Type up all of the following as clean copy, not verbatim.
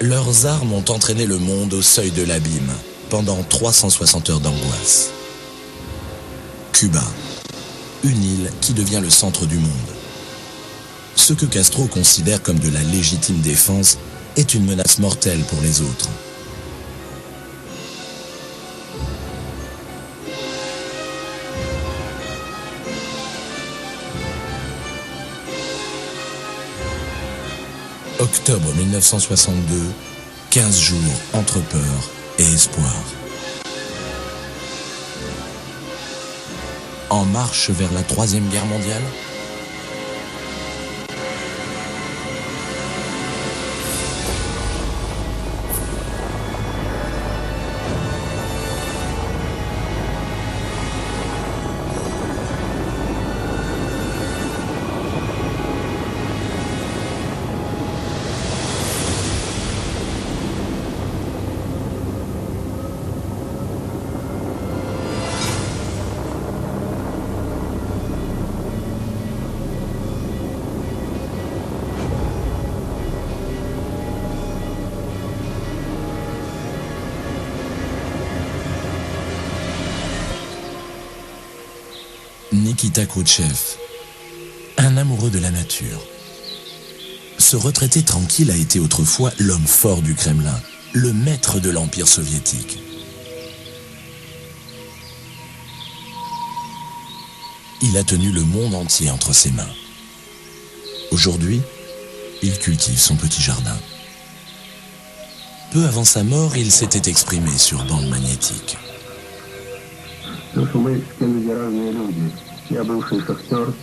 Leurs armes ont entraîné le monde au seuil de l'abîme pendant 360 heures d'angoisse. Cuba, une île qui devient le centre du monde. Ce que Castro considère comme de la légitime défense est une menace mortelle pour les autres. Octobre 1962, 15 jours entre peur et espoir. En marche vers la Troisième Guerre mondiale ? Nikita Khrouchtchev, un amoureux de la nature. Ce retraité tranquille a été autrefois l'homme fort du Kremlin, le maître de l'Empire soviétique. Il a tenu le monde entier entre ses mains. Aujourd'hui, il cultive son petit jardin. Peu avant sa mort, il s'était exprimé sur bande magnétique. Я бывший шахтер,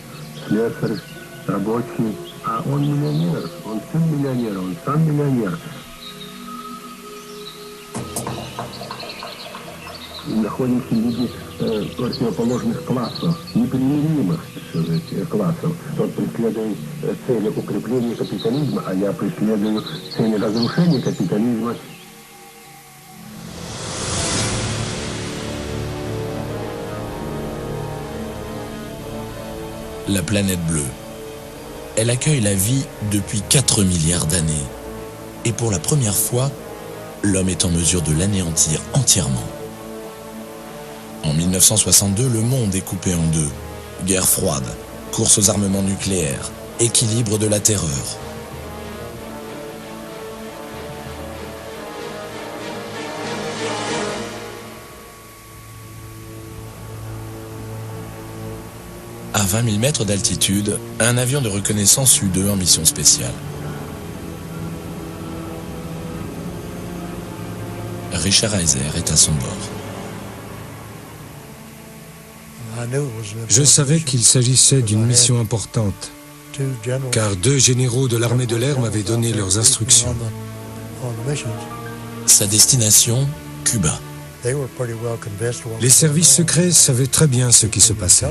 слесарь, рабочий, а он миллионер, он сын миллионера, он сам миллионер. Находимся люди противоположных классов, непримиримых классов. Тот преследует цели укрепления капитализма, а я преследую цели разрушения капитализма. La planète bleue. Elle accueille la vie depuis 4 milliards d'années. Et pour la première fois, l'homme est en mesure de l'anéantir entièrement. En 1962, le monde est coupé en deux. Guerre froide, course aux armements nucléaires, équilibre de la terreur. À 20 000 mètres d'altitude, un avion de reconnaissance U-2 en mission spéciale. Richard Heiser est à son bord. Je savais qu'il s'agissait d'une mission importante, car 2 généraux de l'armée de l'air m'avaient donné leurs instructions. Sa destination, Cuba. Les services secrets savaient très bien ce qui se passait.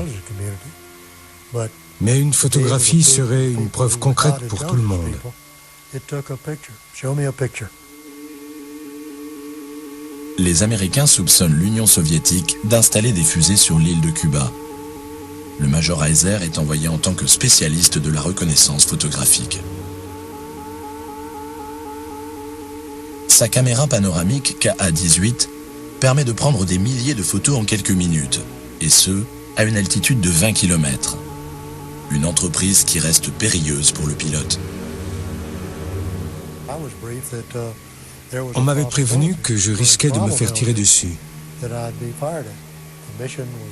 Mais une photographie serait une preuve concrète pour tout le monde. Les Américains soupçonnent l'Union soviétique d'installer des fusées sur l'île de Cuba. Le major Heiser est envoyé en tant que spécialiste de la reconnaissance photographique. Sa caméra panoramique KA-18 permet de prendre des milliers de photos en quelques minutes, et ce, à une altitude de 20 km. Une entreprise qui reste périlleuse pour le pilote. On m'avait prévenu que je risquais de me faire tirer dessus.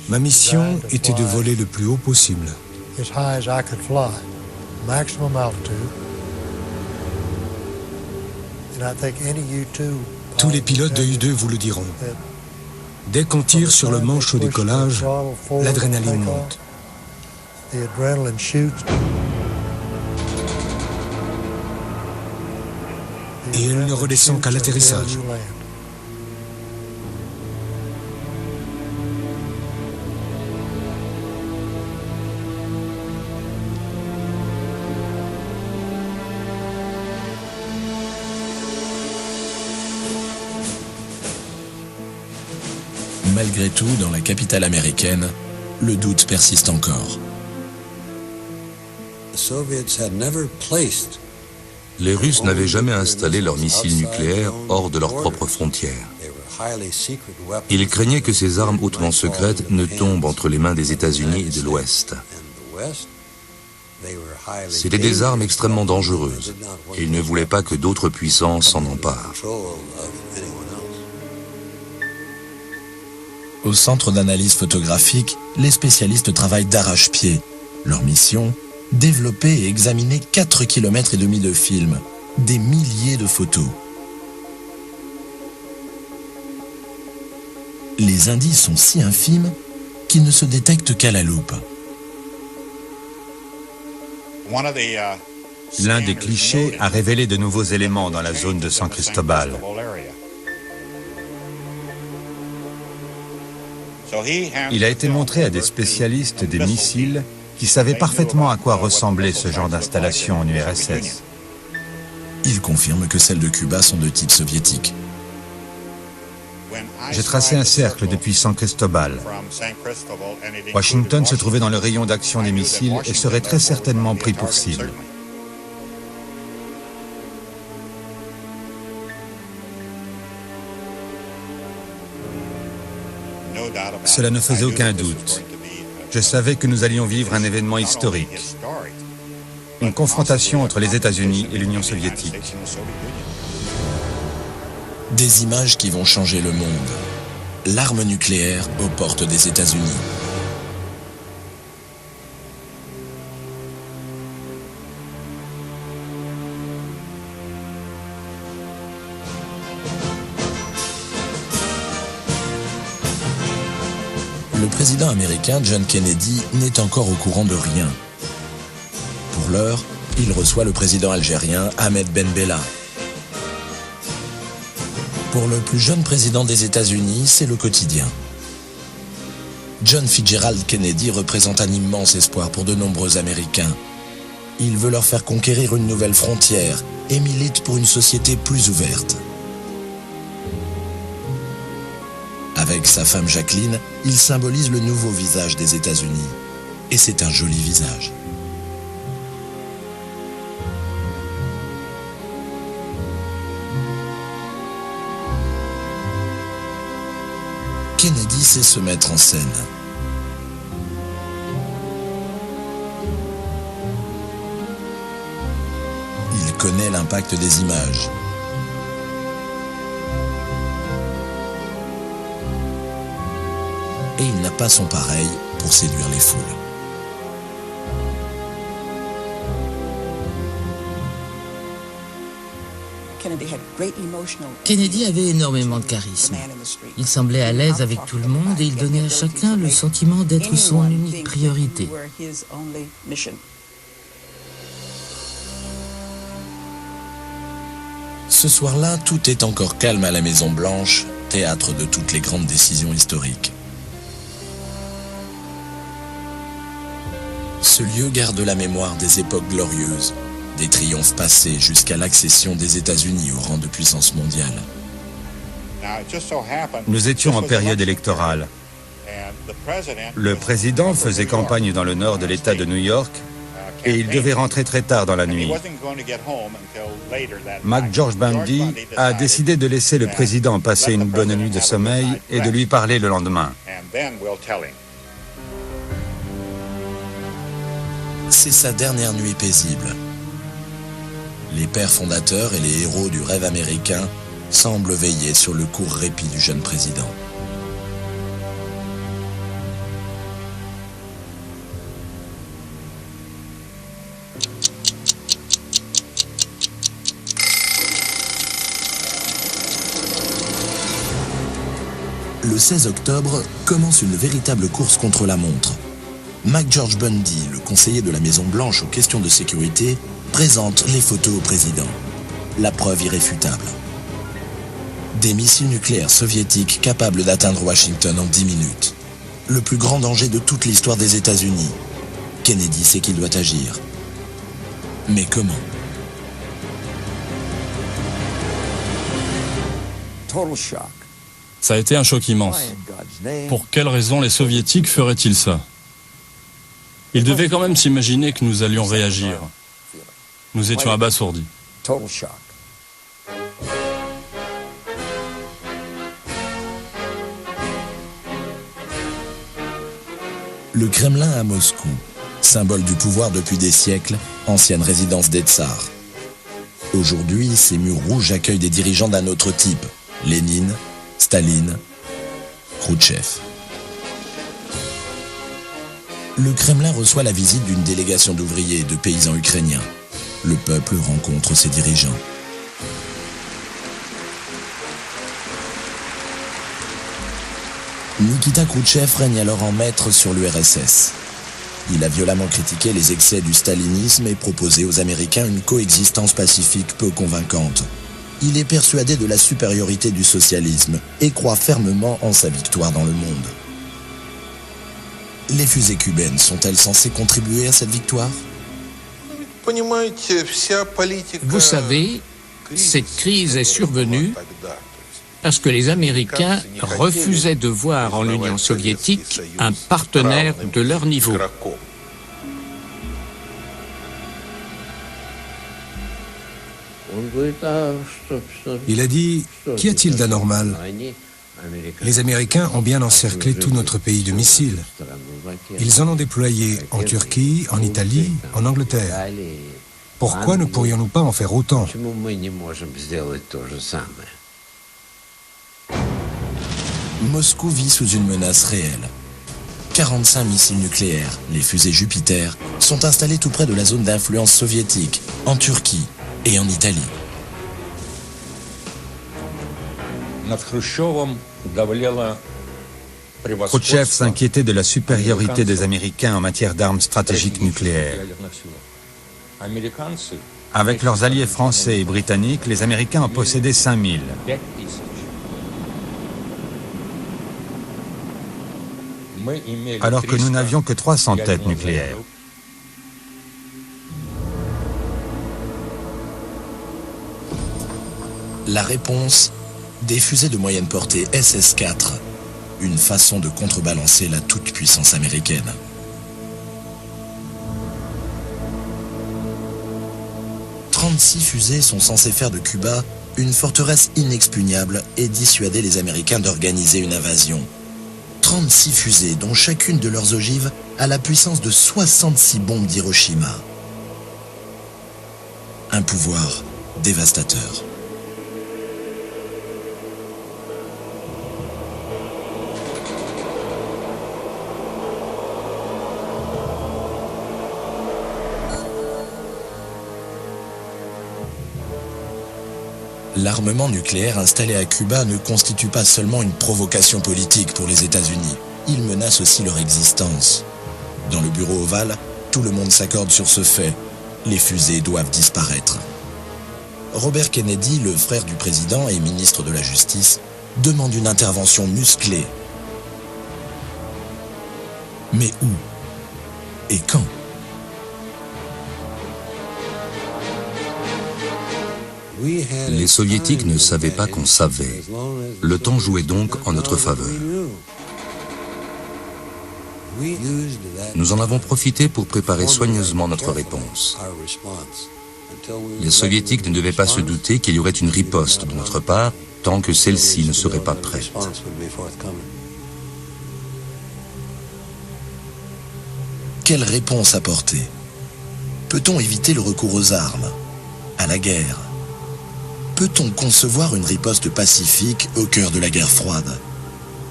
Ma mission était de voler le plus haut possible. Tous les pilotes de U-2 vous le diront. Dès qu'on tire sur le manche au décollage, l'adrénaline monte. Et elle ne redescend qu'à l'atterrissage. Malgré tout, dans la capitale américaine, le doute persiste encore. The Soviets had never placed Les Russes n'avaient jamais installé leurs missiles nucléaires hors de leurs propres frontières. Ils craignaient que ces armes hautement secrètes ne tombent entre les mains des États-Unis et de l'Ouest. C'étaient des armes extrêmement dangereuses, et ils ne voulaient pas que d'autres puissances s'en emparent. Au centre d'analyse photographique, les spécialistes travaillent d'arrache-pied. Leur mission, développer et examiner 4,5 km de films, des milliers de photos. Les indices sont si infimes qu'ils ne se détectent qu'à la loupe. L'un des clichés a révélé de nouveaux éléments dans la zone de San Cristobal. Il a été montré à des spécialistes des missiles qui savaient parfaitement à quoi ressemblait ce genre d'installation en URSS. Il confirme que celles de Cuba sont de type soviétique. J'ai tracé un cercle depuis San Cristobal. Washington se trouvait dans le rayon d'action des missiles et serait très certainement pris pour cible. Cela ne faisait aucun doute. Je savais que nous allions vivre un événement historique. Une confrontation entre les États-Unis et l'Union soviétique. Des images qui vont changer le monde. L'arme nucléaire aux portes des États-Unis. Le président américain John Kennedy n'est encore au courant de rien. Pour l'heure, il reçoit le président algérien Ahmed Ben Bella. Pour le plus jeune président des États-Unis, c'est le quotidien. John Fitzgerald Kennedy représente un immense espoir pour de nombreux Américains. Il veut leur faire conquérir une nouvelle frontière et milite pour une société plus ouverte. Avec sa femme Jacqueline, il symbolise le nouveau visage des États-Unis. Et c'est un joli visage. Kennedy sait se mettre en scène. Il connaît l'impact des images. Et il n'a pas son pareil pour séduire les foules. Kennedy avait énormément de charisme. Il semblait à l'aise avec tout le monde et il donnait à chacun le sentiment d'être son unique priorité. Ce soir-là, tout est encore calme à la Maison-Blanche, théâtre de toutes les grandes décisions historiques. Ce lieu garde la mémoire des époques glorieuses, des triomphes passés jusqu'à l'accession des États-Unis au rang de puissance mondiale. Nous étions en période électorale. Le président faisait campagne dans le nord de l'État de New York et il devait rentrer très tard dans la nuit. McGeorge Bundy a décidé de laisser le président passer une bonne nuit de sommeil et de lui parler le lendemain. C'est sa dernière nuit paisible. Les pères fondateurs et les héros du rêve américain semblent veiller sur le court répit du jeune président. Le 16 octobre commence une véritable course contre la montre. McGeorge Bundy, le conseiller de la Maison-Blanche aux questions de sécurité, présente les photos au président. La preuve irréfutable. Des missiles nucléaires soviétiques capables d'atteindre Washington en 10 minutes. Le plus grand danger de toute l'histoire des États-Unis. Kennedy sait qu'il doit agir. Mais comment ? Ça a été un choc immense. Pour quelle raison les soviétiques feraient-ils ça ? Ils devaient quand même s'imaginer que nous allions réagir. Nous étions abasourdis. Le Kremlin à Moscou, symbole du pouvoir depuis des siècles, ancienne résidence des tsars. Aujourd'hui, ces murs rouges accueillent des dirigeants d'un autre type, Lénine, Staline, Khrouchtchev. Le Kremlin reçoit la visite d'une délégation d'ouvriers et de paysans ukrainiens. Le peuple rencontre ses dirigeants. Nikita Khrouchtchev règne alors en maître sur l'URSS. Il a violemment critiqué les excès du stalinisme et proposé aux Américains une coexistence pacifique peu convaincante. Il est persuadé de la supériorité du socialisme et croit fermement en sa victoire dans le monde. Les fusées cubaines sont-elles censées contribuer à cette victoire ? Vous savez, cette crise est survenue parce que les Américains refusaient de voir en l'Union soviétique un partenaire de leur niveau. Il a dit, qu'y a-t-il d'anormal ? Les Américains ont bien encerclé tout notre pays de missiles. Ils en ont déployé en Turquie, en Italie, en Angleterre. Pourquoi ne pourrions-nous pas en faire autant ? Moscou vit sous une menace réelle. 45 missiles nucléaires, les fusées Jupiter, sont installés tout près de la zone d'influence soviétique, en Turquie et en Italie. Khrouchtchev s'inquiétait de la supériorité des Américains en matière d'armes stratégiques nucléaires. Avec leurs alliés français et britanniques, les Américains en possédaient 5000. Alors que nous n'avions que 300 têtes nucléaires. La réponse, des fusées de moyenne portée SS-4, une façon de contrebalancer la toute-puissance américaine. « 36 fusées sont censées faire de Cuba une forteresse inexpugnable et dissuader les Américains d'organiser une invasion. 36 fusées dont chacune de leurs ogives a la puissance de 66 bombes d'Hiroshima. Un pouvoir dévastateur. L'armement nucléaire installé à Cuba ne constitue pas seulement une provocation politique pour les États-Unis, il menace aussi leur existence. Dans le bureau ovale, tout le monde s'accorde sur ce fait. Les fusées doivent disparaître. Robert Kennedy, le frère du président et ministre de la Justice, demande une intervention musclée. Mais où ? Et quand ? Les soviétiques ne savaient pas qu'on savait. Le temps jouait donc en notre faveur. Nous en avons profité pour préparer soigneusement notre réponse. Les soviétiques ne devaient pas se douter qu'il y aurait une riposte de notre part tant que celle-ci ne serait pas prête. Quelle réponse apporter ? Peut-on éviter le recours aux armes, à la guerre ? Peut-on concevoir une riposte pacifique au cœur de la guerre froide ?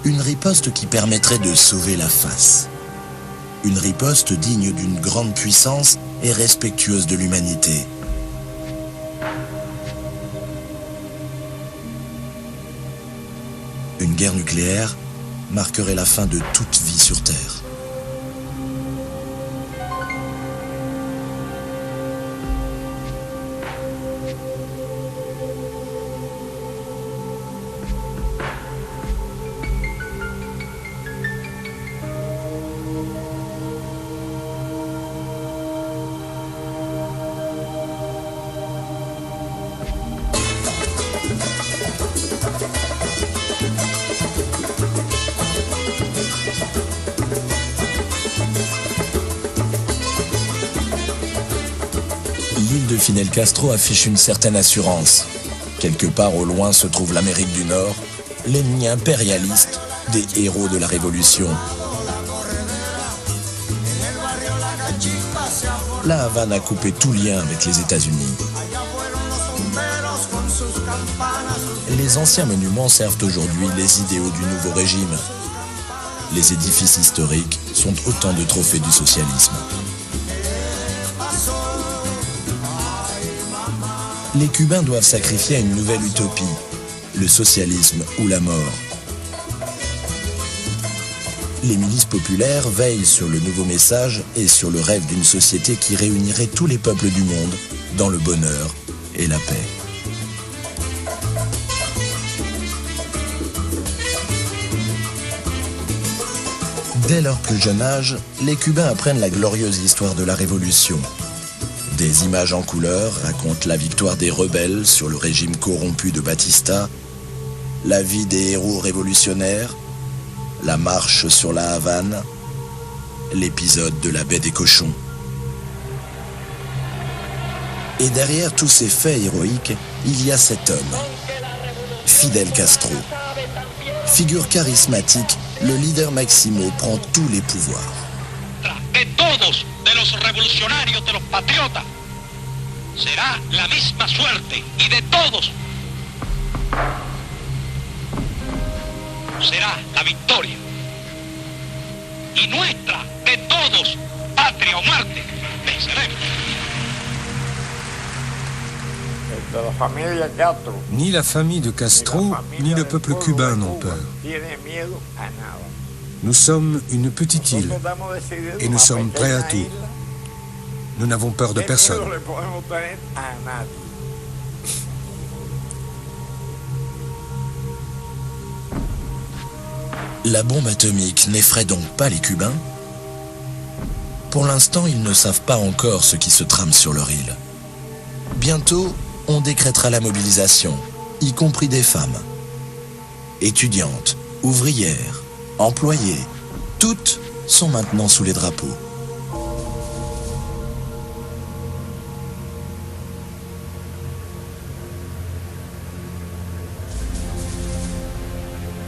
Une riposte qui permettrait de sauver la face. Une riposte digne d'une grande puissance et respectueuse de l'humanité. Une guerre nucléaire marquerait la fin de toute vie sur Terre. Fidel Castro affiche une certaine assurance. Quelque part au loin se trouve l'Amérique du Nord, l'ennemi impérialiste des héros de la Révolution. La Havane a coupé tout lien avec les États-Unis. Les anciens monuments servent aujourd'hui les idéaux du nouveau régime. Les édifices historiques sont autant de trophées du socialisme. Les Cubains doivent sacrifier à une nouvelle utopie, le socialisme ou la mort. Les milices populaires veillent sur le nouveau message et sur le rêve d'une société qui réunirait tous les peuples du monde dans le bonheur et la paix. Dès leur plus jeune âge, les Cubains apprennent la glorieuse histoire de la Révolution. Des images en couleur racontent la victoire des rebelles sur le régime corrompu de Batista, la vie des héros révolutionnaires, la marche sur la Havane, l'épisode de la baie des cochons. Et derrière tous ces faits héroïques, il y a cet homme, Fidel Castro. Figure charismatique, le leader Maximo prend tous les pouvoirs. De todos, de los revolucionarios, de los patriotas, será la misma suerte, y de todos será la victoria. Y nuestra, de todos, patria o muerte, venceremos. Ni la famille de Castro, ni le peuple cubain n'ont peur. Nous sommes une petite île et nous sommes prêts à tout. Nous n'avons peur de personne. La bombe atomique n'effraie donc pas les Cubains? Pour l'instant, ils ne savent pas encore ce qui se trame sur leur île. Bientôt, on décrétera la mobilisation, y compris des femmes. Étudiantes, ouvrières, employées, toutes sont maintenant sous les drapeaux.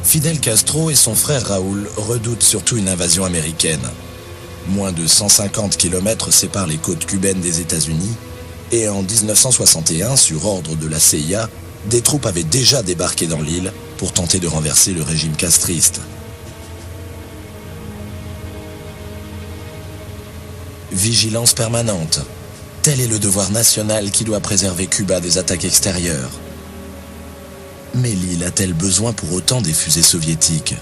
Fidel Castro et son frère Raúl redoutent surtout une invasion américaine. Moins de 150 km séparent les côtes cubaines des États-Unis, et en 1961, sur ordre de la CIA, des troupes avaient déjà débarqué dans l'île pour tenter de renverser le régime castriste. Vigilance permanente. Tel est le devoir national qui doit préserver Cuba des attaques extérieures. Mais l'île a-t-elle besoin pour autant des fusées soviétiques?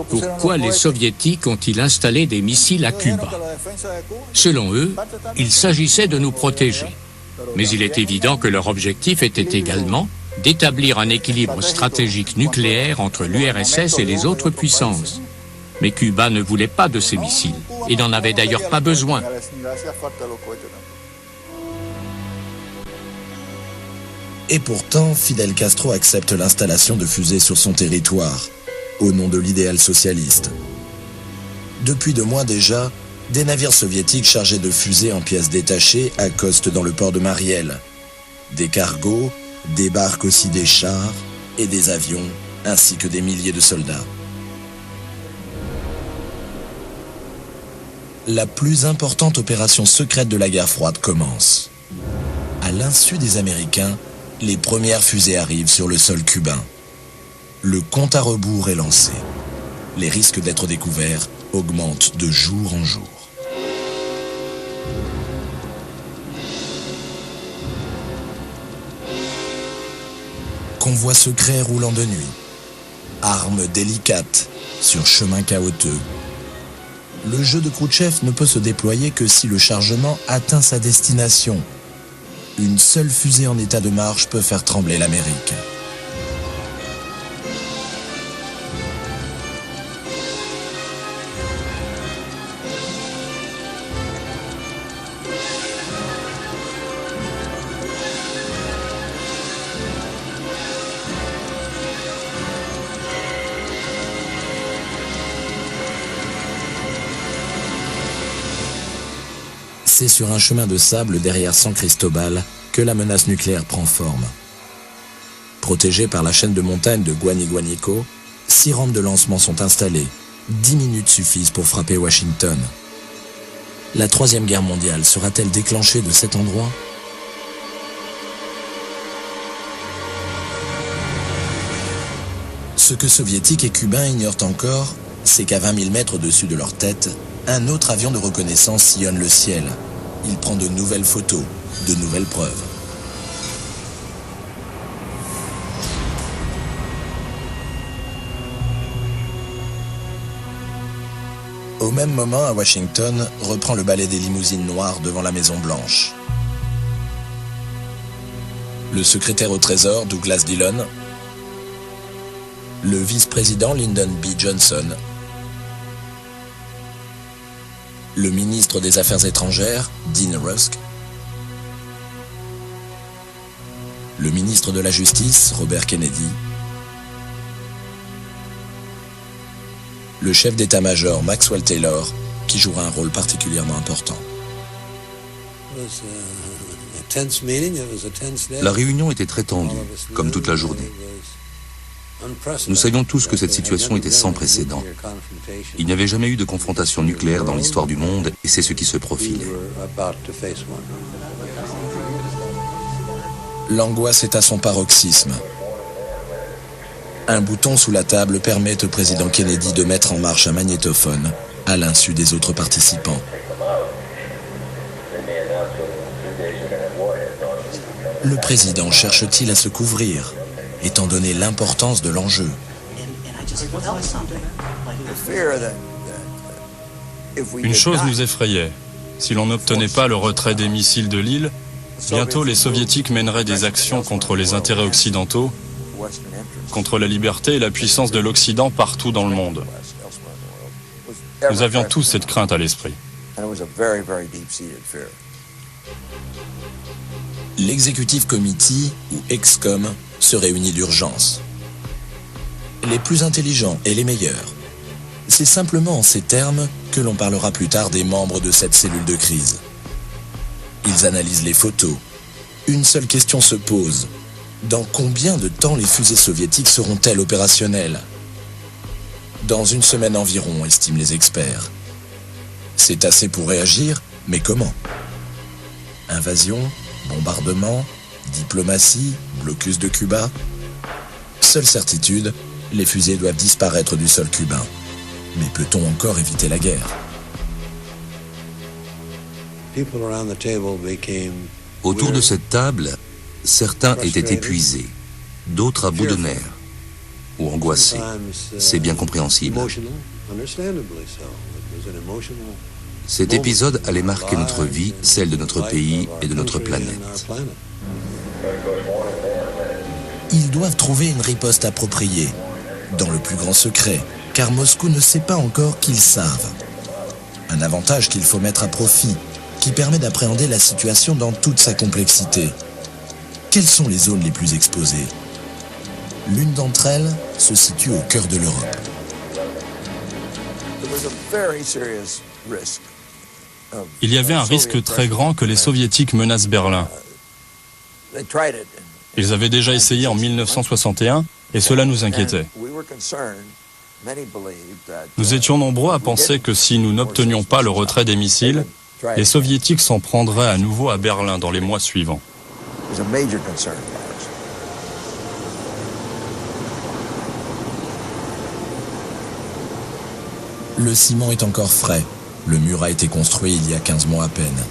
Pourquoi les Soviétiques ont-ils installé des missiles à Cuba? Selon eux, il s'agissait de nous protéger. Mais il est évident que leur objectif était également d'établir un équilibre stratégique nucléaire entre l'URSS et les autres puissances. Mais Cuba ne voulait pas de ces missiles et n'en avait d'ailleurs pas besoin. Et pourtant, Fidel Castro accepte l'installation de fusées sur son territoire, au nom de l'idéal socialiste. Depuis 2 mois déjà, des navires soviétiques chargés de fusées en pièces détachées accostent dans le port de Mariel. Des cargos débarquent aussi des chars et des avions, ainsi que des milliers de soldats. La plus importante opération secrète de la guerre froide commence. À l'insu des Américains, les premières fusées arrivent sur le sol cubain. Le compte à rebours est lancé. Les risques d'être découverts augmentent de jour en jour. Convoi secret roulant de nuit. Armes délicates sur chemin chaotique. Le jeu de Khrouchtchev ne peut se déployer que si le chargement atteint sa destination. Une seule fusée en état de marche peut faire trembler l'Amérique. C'est sur un chemin de sable derrière San Cristobal que la menace nucléaire prend forme. Protégée par la chaîne de montagnes de Guaniguanico, 6 rampes de lancement sont installées. 10 minutes suffisent pour frapper Washington. La Troisième Guerre mondiale sera-t-elle déclenchée de cet endroit ? Ce que Soviétiques et Cubains ignorent encore, c'est qu'à 20 000 mètres au-dessus de leur tête, un autre avion de reconnaissance sillonne le ciel. Il prend de nouvelles photos, de nouvelles preuves. Au même moment, à Washington, reprend le balai des limousines noires devant la Maison-Blanche. Le secrétaire au Trésor, Douglas Dillon, le vice-président Lyndon B. Johnson, le ministre des Affaires étrangères, Dean Rusk, le ministre de la Justice, Robert Kennedy, le chef d'état-major Maxwell Taylor, qui jouera un rôle particulièrement important. La réunion était très tendue, comme toute la journée. Nous savions tous que cette situation était sans précédent. Il n'y avait jamais eu de confrontation nucléaire dans l'histoire du monde, et c'est ce qui se profilait. L'angoisse est à son paroxysme. Un bouton sous la table permet au président Kennedy de mettre en marche un magnétophone, à l'insu des autres participants. Le président cherche-t-il à se couvrir, étant donné l'importance de l'enjeu? Une chose nous effrayait. Si l'on n'obtenait pas le retrait des missiles de l'île, bientôt les Soviétiques mèneraient des actions contre les intérêts occidentaux, contre la liberté et la puissance de l'Occident partout dans le monde. Nous avions tous cette crainte à l'esprit. L'Executive Committee, ou EXCOM, se réunit d'urgence. Les plus intelligents et les meilleurs. C'est simplement en ces termes que l'on parlera plus tard des membres de cette cellule de crise. Ils analysent les photos. Une seule question se pose. Dans combien de temps les fusées soviétiques seront-elles opérationnelles? Dans une semaine environ, estiment les experts. C'est assez pour réagir, mais comment? Invasion, bombardement, diplomatie, blocus de Cuba? Seule certitude, les fusées doivent disparaître du sol cubain. Mais peut-on encore éviter la guerre? Autour de cette table, certains étaient épuisés, d'autres à bout de nerfs ou angoissés. C'est bien compréhensible. Cet épisode allait marquer notre vie, celle de notre pays et de notre planète. Ils doivent trouver une riposte appropriée, dans le plus grand secret, car Moscou ne sait pas encore qu'ils savent. Un avantage qu'il faut mettre à profit, qui permet d'appréhender la situation dans toute sa complexité. Quelles sont les zones les plus exposées? L'une d'entre elles se situe au cœur de l'Europe. Il y avait un risque très grand que les Soviétiques menacent Berlin. Ils avaient déjà essayé en 1961 et cela nous inquiétait. Nous étions nombreux à penser que si nous n'obtenions pas le retrait des missiles, les Soviétiques s'en prendraient à nouveau à Berlin dans les mois suivants. Le ciment est encore frais. Le mur a été construit il y a 15 mois à peine.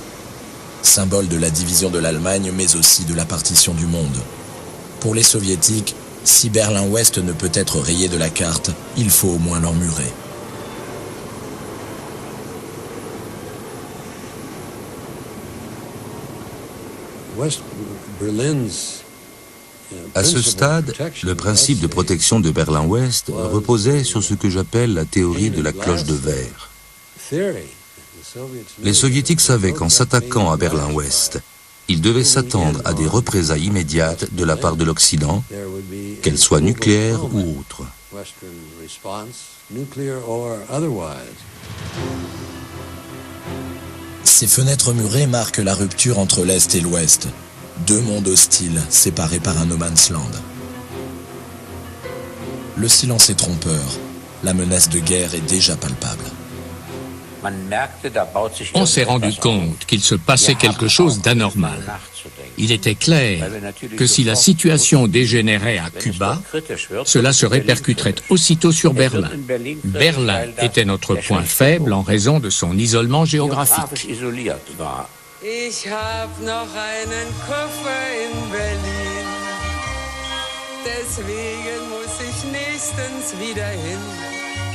Symbole de la division de l'Allemagne, mais aussi de la partition du monde. Pour les Soviétiques, si Berlin-Ouest ne peut être rayé de la carte, il faut au moins l'emmurer. À ce stade, le principe de protection de Berlin-Ouest reposait sur ce que j'appelle la théorie de la cloche de verre. Les Soviétiques savaient qu'en s'attaquant à Berlin-Ouest, ils devaient s'attendre à des représailles immédiates de la part de l'Occident, qu'elles soient nucléaires ou autres. Ces fenêtres murées marquent la rupture entre l'Est et l'Ouest. Deux mondes hostiles, séparés par un no man's land. Le silence est trompeur. La menace de guerre est déjà palpable. On s'est rendu compte qu'il se passait quelque chose d'anormal. Il était clair que si la situation dégénérait à Cuba, cela se répercuterait aussitôt sur Berlin. Berlin était notre point faible en raison de son isolement géographique. Ich hab noch einen Koffer in Berlin. Deswegen muss ich nächstens wieder hin.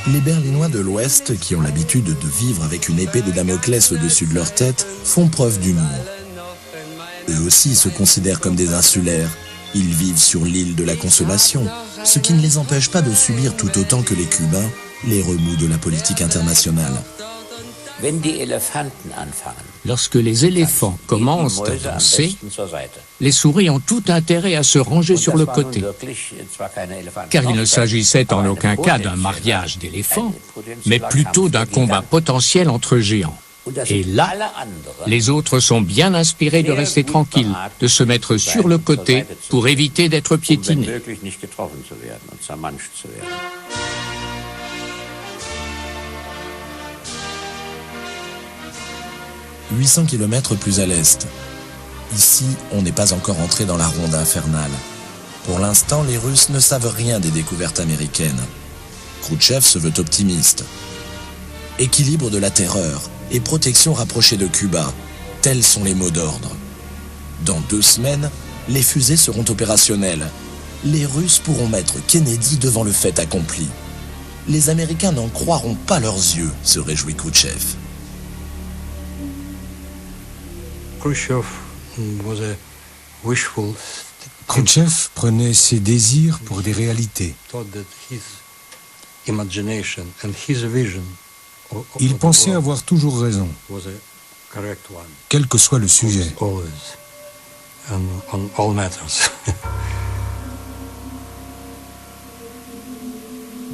Les Berlinois de l'Ouest, qui ont l'habitude de vivre avec une épée de Damoclès au-dessus de leur tête, font preuve d'humour. Eux aussi se considèrent comme des insulaires. Ils vivent sur l'île de la Consolation, ce qui ne les empêche pas de subir tout autant que les Cubains les remous de la politique internationale. Lorsque les éléphants commencent à danser, les souris ont tout intérêt à se ranger sur le côté. Car il ne s'agissait en aucun cas d'un mariage d'éléphants, mais plutôt d'un combat potentiel entre géants. Et là, les autres sont bien inspirés de rester tranquilles, de se mettre sur le côté pour éviter d'être piétinés. 800 km plus à l'est. Ici, on n'est pas encore entré dans la ronde infernale. Pour l'instant, les Russes ne savent rien des découvertes américaines. Khrouchtchev se veut optimiste. Équilibre de la terreur et protection rapprochée de Cuba, tels sont les mots d'ordre. Dans 2 semaines, les fusées seront opérationnelles. Les Russes pourront mettre Kennedy devant le fait accompli. Les Américains n'en croiront pas leurs yeux, se réjouit Khrouchtchev. Khrouchtchev prenait ses désirs pour des réalités. Il pensait avoir toujours raison, quel que soit le sujet.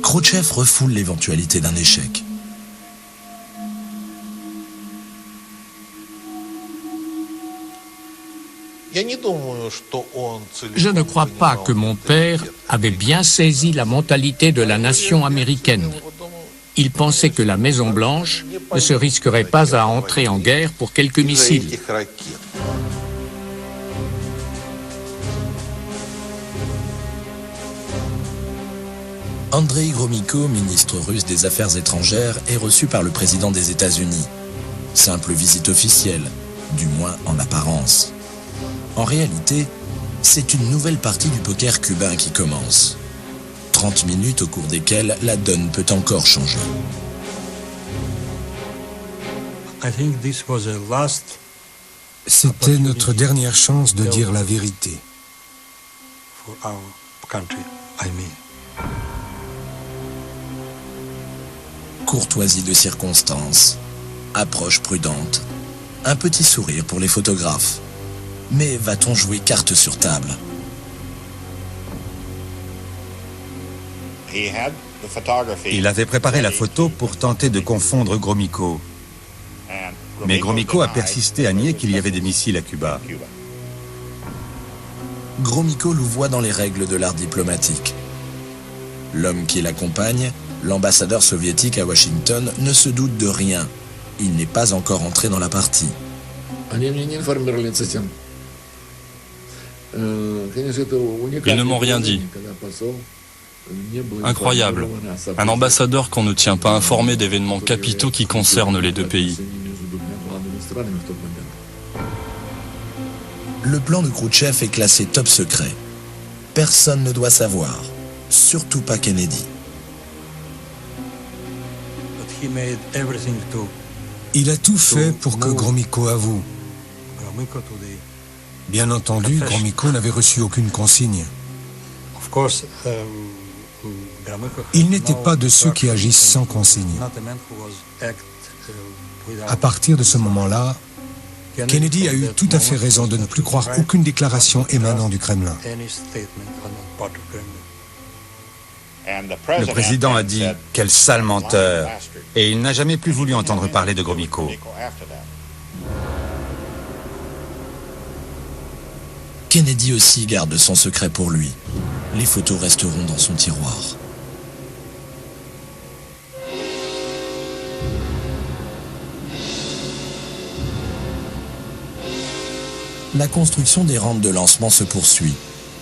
Khrouchtchev refoule l'éventualité d'un échec. Je ne crois pas que mon père avait bien saisi la mentalité de la nation américaine. Il pensait que la Maison-Blanche ne se risquerait pas à entrer en guerre pour quelques missiles. Andrei Gromyko, ministre russe des Affaires étrangères, est reçu par le président des États-Unis. Simple visite officielle, du moins en apparence. En réalité, c'est une nouvelle partie du poker cubain qui commence. 30 minutes au cours desquelles la donne peut encore changer. C'était notre dernière chance de dire la vérité. Courtoisie de circonstance, approche prudente, un petit sourire pour les photographes. Mais va-t-on jouer carte sur table? Il avait préparé la photo pour tenter de confondre Gromyko. Mais Gromyko a persisté à nier qu'il y avait des missiles à Cuba. Gromyko louvoie dans les règles de l'art diplomatique. L'homme qui l'accompagne, l'ambassadeur soviétique à Washington, ne se doute de rien. Il n'est pas encore entré dans la partie. Ils ne m'ont rien dit. Incroyable. Un ambassadeur qu'on ne tient pas informé d'événements capitaux qui concernent les deux pays. Le plan de Khrouchtchev est classé top secret. Personne ne doit savoir, surtout pas Kennedy. Il a tout fait pour que Gromyko avoue. Bien entendu, Gromyko n'avait reçu aucune consigne. Il n'était pas de ceux qui agissent sans consigne. À partir de ce moment-là, Kennedy a eu tout à fait raison de ne plus croire aucune déclaration émanant du Kremlin. Le président a dit « Quel sale menteur !» et il n'a jamais plus voulu entendre parler de Gromyko. Kennedy aussi garde son secret pour lui. Les photos resteront dans son tiroir. La construction des rampes de lancement se poursuit.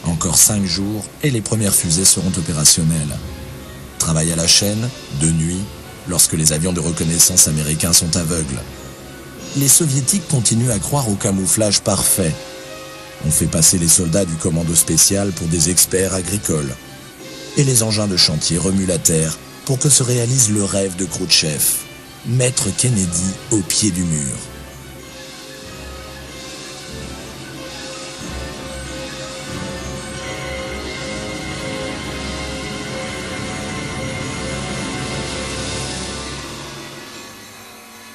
Encore 5 jours et les premières fusées seront opérationnelles. Travail à la chaîne, de nuit, lorsque les avions de reconnaissance américains sont aveugles. Les soviétiques continuent à croire au camouflage parfait. On fait passer les soldats du commando spécial pour des experts agricoles. Et les engins de chantier remuent la terre pour que se réalise le rêve de Khrouchtchev, mettre Kennedy au pied du mur.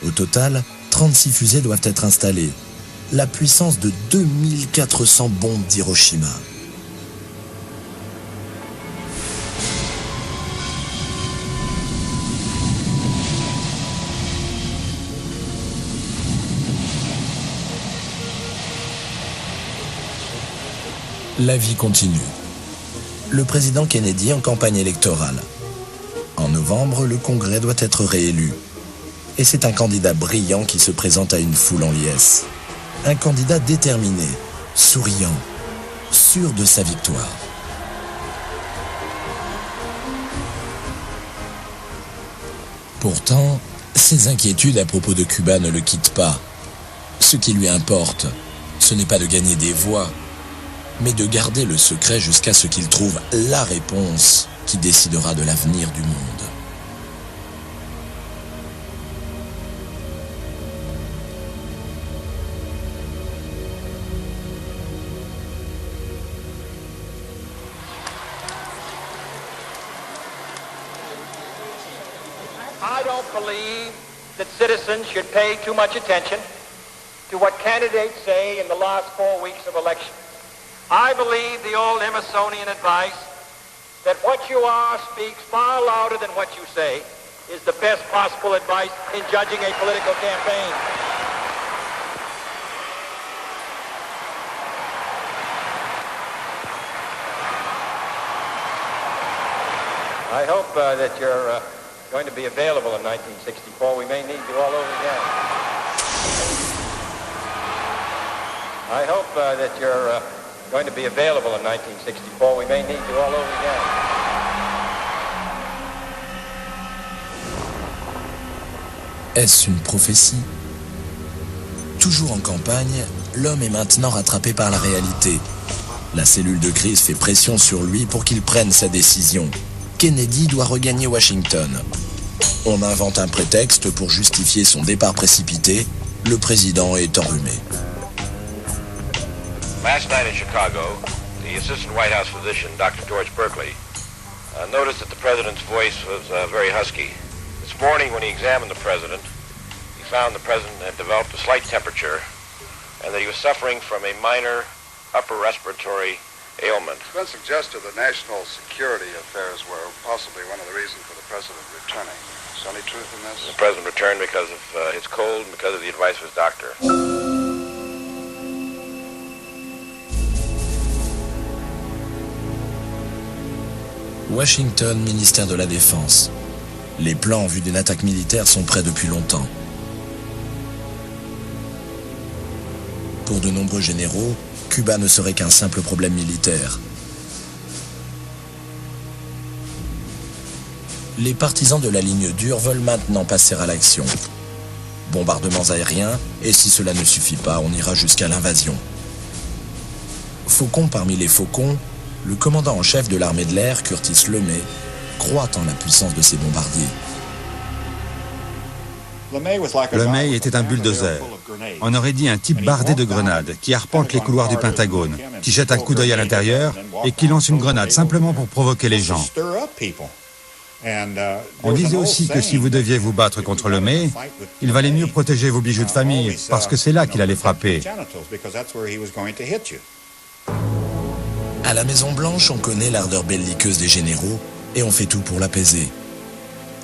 Au total, 36 fusées doivent être installées. La puissance de 2400 bombes d'Hiroshima. La vie continue. Le président Kennedy en campagne électorale. En novembre, le Congrès doit être réélu. Et c'est un candidat brillant qui se présente à une foule en liesse. Un candidat déterminé, souriant, sûr de sa victoire. Pourtant, ses inquiétudes à propos de Cuba ne le quittent pas. Ce qui lui importe, ce n'est pas de gagner des voix, mais de garder le secret jusqu'à ce qu'il trouve la réponse qui décidera de l'avenir du monde. I don't believe that citizens should pay too much attention to what candidates say in the last 4 weeks of election. I believe the old Emersonian advice that what you are speaks far louder than what you say is the best possible advice in judging a political campaign. I hope that you're going to be available in 1964. We may need you all over again. I hope that you're going to be available in 1964. We may need you all over again. Est-ce une prophétie? Toujours en campagne, l'homme est maintenant rattrapé par la réalité. La cellule de crise fait pression sur lui pour qu'il prenne sa décision. Kennedy doit regagner Washington. On invente un prétexte pour justifier son départ précipité. Le président est enrhumé. Last night in Chicago, the assistant White House physician, Dr. George Berkeley, noticed that the president's voice was very husky. This morning, when he examined the president, he found the president had developed a slight temperature and that he was suffering from a minor upper respiratory ailment. It's been suggested that national security affairs were possibly one of the reasons for the president returning. Is there any truth in this? The president returned because of his cold and because of the advice of his doctor. Washington, ministère de la Défense. Les plans en vue d'une attaque militaire sont prêts depuis longtemps. Pour de nombreux généraux, Cuba ne serait qu'un simple problème militaire. Les partisans de la ligne dure veulent maintenant passer à l'action. Bombardements aériens, et si cela ne suffit pas, on ira jusqu'à l'invasion. Faucon parmi les faucons, le commandant en chef de l'armée de l'air, Curtis LeMay, croit en la puissance de ses bombardiers. LeMay était un bulldozer. On aurait dit un type bardé de grenades qui arpente les couloirs du Pentagone, qui jette un coup d'œil à l'intérieur et qui lance une grenade simplement pour provoquer les gens. On disait aussi que si vous deviez vous battre contre LeMay, il valait mieux protéger vos bijoux de famille, parce que c'est là qu'il allait frapper. À la Maison-Blanche, on connaît l'ardeur belliqueuse des généraux et on fait tout pour l'apaiser.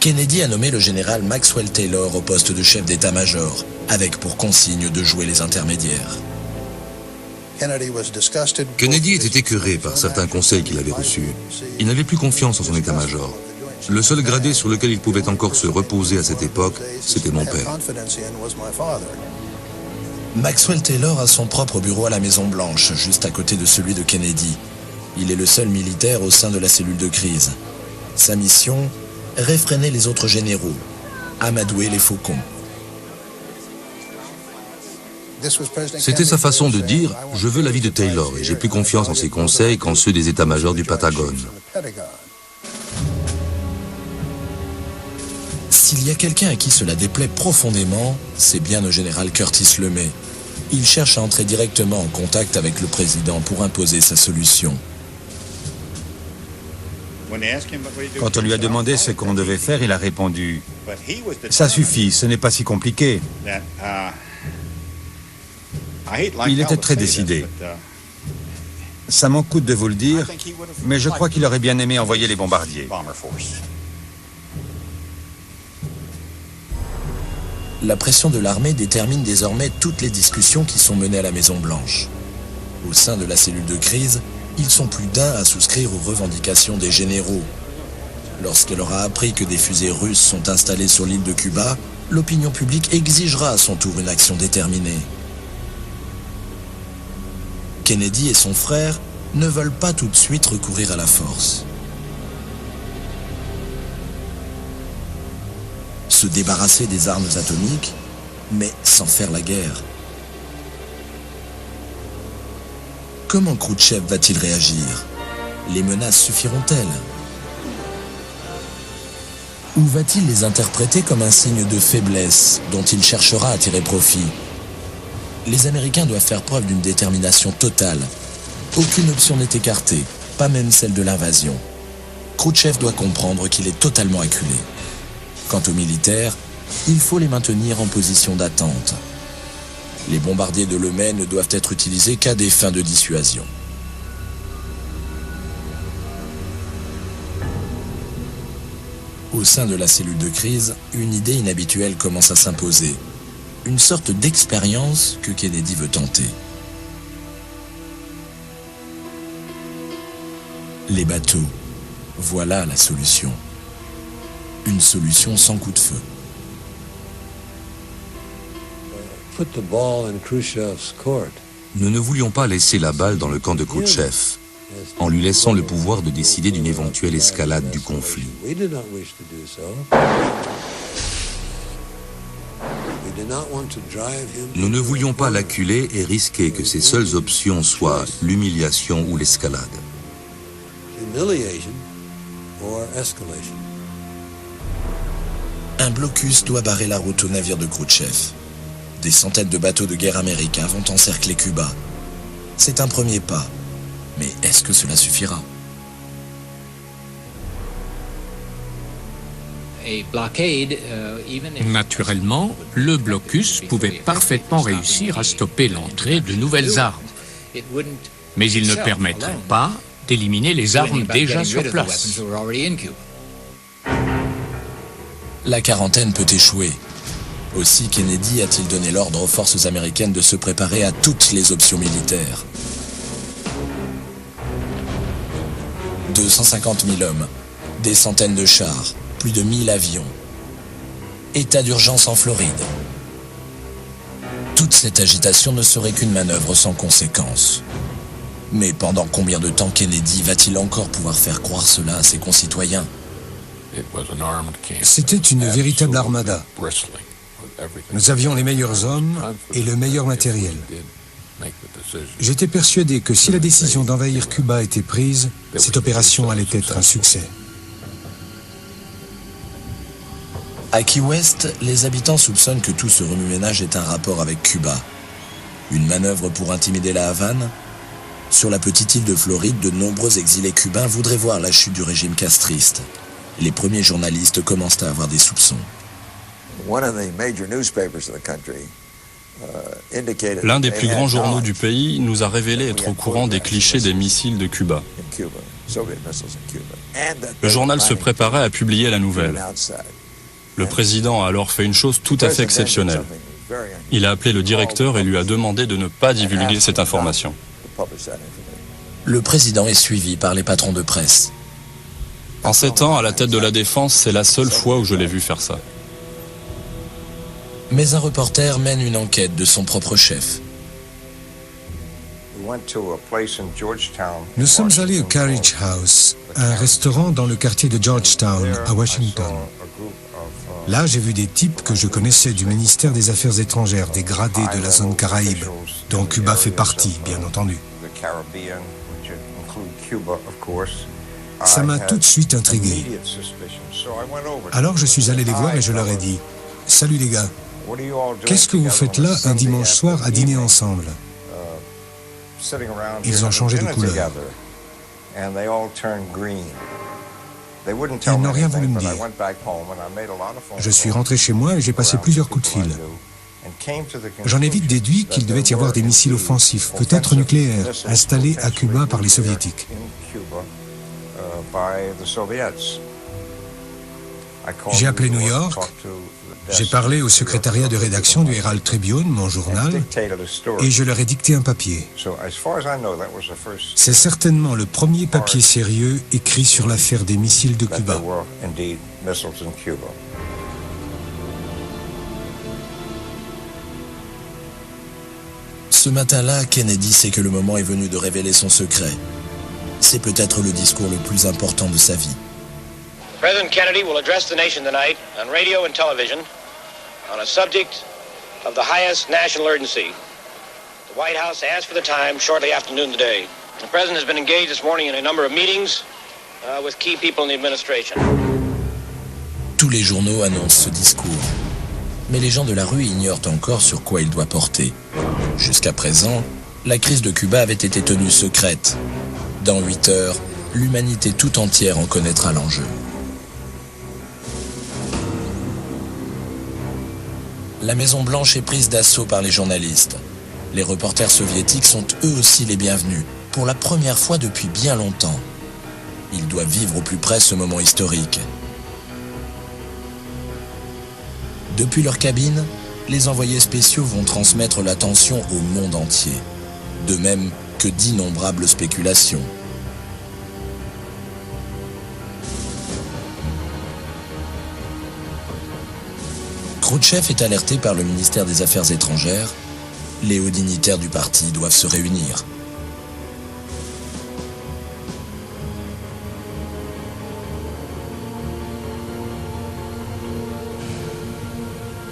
Kennedy a nommé le général Maxwell Taylor au poste de chef d'état-major, avec pour consigne de jouer les intermédiaires. Kennedy était écœuré par certains conseils qu'il avait reçus. Il n'avait plus confiance en son état-major. Le seul gradé sur lequel il pouvait encore se reposer à cette époque, c'était mon père. Maxwell Taylor a son propre bureau à la Maison-Blanche, juste à côté de celui de Kennedy. Il est le seul militaire au sein de la cellule de crise. Sa mission, réfréner les autres généraux, amadouer les faucons. C'était sa façon de dire « Je veux l'avis de Taylor et j'ai plus confiance en ses conseils qu'en ceux des états-majors du Pentagone ». S'il y a quelqu'un à qui cela déplaît profondément, c'est bien le général Curtis LeMay. Il cherche à entrer directement en contact avec le président pour imposer sa solution. Quand on lui a demandé ce qu'on devait faire, il a répondu « Ça suffit, ce n'est pas si compliqué ». Il était très décidé. Ça m'en coûte de vous le dire, mais je crois qu'il aurait bien aimé envoyer les bombardiers. La pression de l'armée détermine désormais toutes les discussions qui sont menées à la Maison-Blanche. Au sein de la cellule de crise, ils sont plus d'un à souscrire aux revendications des généraux. Lorsqu'elle aura appris que des fusées russes sont installées sur l'île de Cuba, l'opinion publique exigera à son tour une action déterminée. Kennedy et son frère ne veulent pas tout de suite recourir à la force. Se débarrasser des armes atomiques, mais sans faire la guerre. Comment Khrouchtchev va-t-il réagir? Les menaces suffiront-elles? Ou va-t-il les interpréter comme un signe de faiblesse dont il cherchera à tirer profit? Les Américains doivent faire preuve d'une détermination totale. Aucune option n'est écartée, pas même celle de l'invasion. Khrouchtchev doit comprendre qu'il est totalement acculé. Quant aux militaires, il faut les maintenir en position d'attente. Les bombardiers de LeMay ne doivent être utilisés qu'à des fins de dissuasion. Au sein de la cellule de crise, une idée inhabituelle commence à s'imposer. Une sorte d'expérience que Kennedy veut tenter. Les bateaux, voilà la solution. Une solution sans coup de feu. Nous ne voulions pas laisser la balle dans le camp de Khrouchtchev, en lui laissant le pouvoir de décider d'une éventuelle escalade du conflit. Nous ne voulions pas l'acculer et risquer que ses seules options soient l'humiliation ou l'escalade. Un blocus doit barrer la route aux navires de Khrouchtchev. Des centaines de bateaux de guerre américains vont encercler Cuba. C'est un premier pas. Mais est-ce que cela suffira? Naturellement, le blocus pouvait parfaitement réussir à stopper l'entrée de nouvelles armes. Mais il ne permettrait pas d'éliminer les armes déjà sur place. La quarantaine peut échouer. Aussi, Kennedy a-t-il donné l'ordre aux forces américaines de se préparer à toutes les options militaires. 250 000 hommes, des centaines de chars, plus de 1000 avions. État d'urgence en Floride. Toute cette agitation ne serait qu'une manœuvre sans conséquence. Mais pendant combien de temps Kennedy va-t-il encore pouvoir faire croire cela à ses concitoyens? C'était une véritable armada. Nous avions les meilleurs hommes et le meilleur matériel. J'étais persuadé que si la décision d'envahir Cuba était prise, cette opération allait être un succès. À Key West, les habitants soupçonnent que tout ce remue-ménage ait un rapport avec Cuba. Une manœuvre pour intimider la Havane? Sur la petite île de Floride, de nombreux exilés cubains voudraient voir la chute du régime castriste. Les premiers journalistes commencent à avoir des soupçons. L'un des plus grands journaux du pays nous a révélé être au courant des clichés des missiles de Cuba. Le journal se préparait à publier la nouvelle. Le président a alors fait une chose tout à fait exceptionnelle. Il a appelé le directeur et lui a demandé de ne pas divulguer cette information. Le président est suivi par les patrons de presse. En 7 ans, à la tête de la défense, c'est la seule fois où je l'ai vu faire ça. Mais un reporter mène une enquête de son propre chef. Nous sommes allés au Carriage House, un restaurant dans le quartier de Georgetown, à Washington. Là, j'ai vu des types que je connaissais du ministère des Affaires étrangères, des gradés de la zone Caraïbe, dont Cuba fait partie, bien entendu. Ça m'a tout de suite intrigué. Alors je suis allé les voir et je leur ai dit « Salut les gars, qu'est-ce que vous faites là un dimanche soir à dîner ensemble ?» Ils ont changé de couleur. Ils n'ont rien voulu me dire. Je suis rentré chez moi et j'ai passé plusieurs coups de fil. J'en ai vite déduit qu'il devait y avoir des missiles offensifs, peut-être nucléaires, installés à Cuba par les soviétiques. J'ai appelé New York, j'ai parlé au secrétariat de rédaction du Herald Tribune, mon journal, et je leur ai dicté un papier. C'est certainement le premier papier sérieux écrit sur l'affaire des missiles de Cuba. Ce matin-là, Kennedy sait que le moment est venu de révéler son secret. C'est peut-être le discours le plus important de sa vie. President Kennedy will address the nation tonight on radio and television on a subject of the highest national urgency. The White House asked for the time shortly after noon today. The President has been engaged this morning in a number of meetings with key people in the administration. Tous les journaux annoncent ce discours. Mais les gens de la rue ignorent encore sur quoi il doit porter. Jusqu'à présent, la crise de Cuba avait été tenue secrète. Dans 8 heures, l'humanité tout entière en connaîtra l'enjeu. La Maison-Blanche est prise d'assaut par les journalistes. Les reporters soviétiques sont eux aussi les bienvenus, pour la première fois depuis bien longtemps. Ils doivent vivre au plus près ce moment historique. Depuis leur cabine, les envoyés spéciaux vont transmettre l'attention au monde entier, de même que d'innombrables spéculations. Khrouchtchev est alerté par le ministère des Affaires étrangères. Les hauts dignitaires du parti doivent se réunir.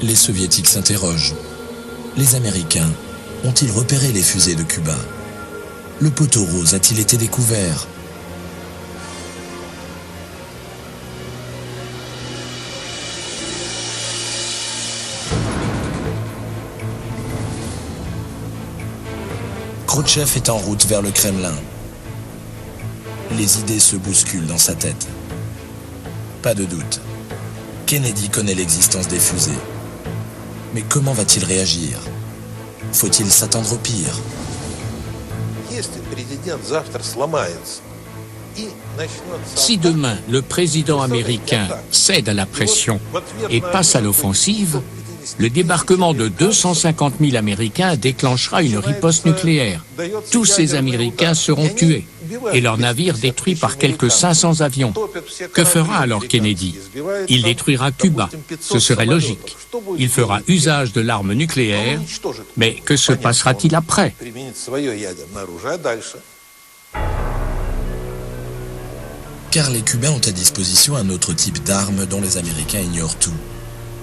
Les soviétiques s'interrogent. Les Américains ont-ils repéré les fusées de Cuba? Le poteau rose a-t-il été découvert? Khrouchtchev est en route vers le Kremlin. Les idées se bousculent dans sa tête. Pas de doute, Kennedy connaît l'existence des fusées. Mais comment va-t-il réagir? Faut-il s'attendre au pire? Si demain le président américain cède à la pression et passe à l'offensive, le débarquement de 250 000 Américains déclenchera une riposte nucléaire. Tous ces Américains seront tués et leurs navires détruits par quelques 500 avions. Que fera alors Kennedy? Il détruira Cuba. Ce serait logique. Il fera usage de l'arme nucléaire, mais que se passera-t-il après? Car les Cubains ont à disposition un autre type d'armes dont les Américains ignorent tout.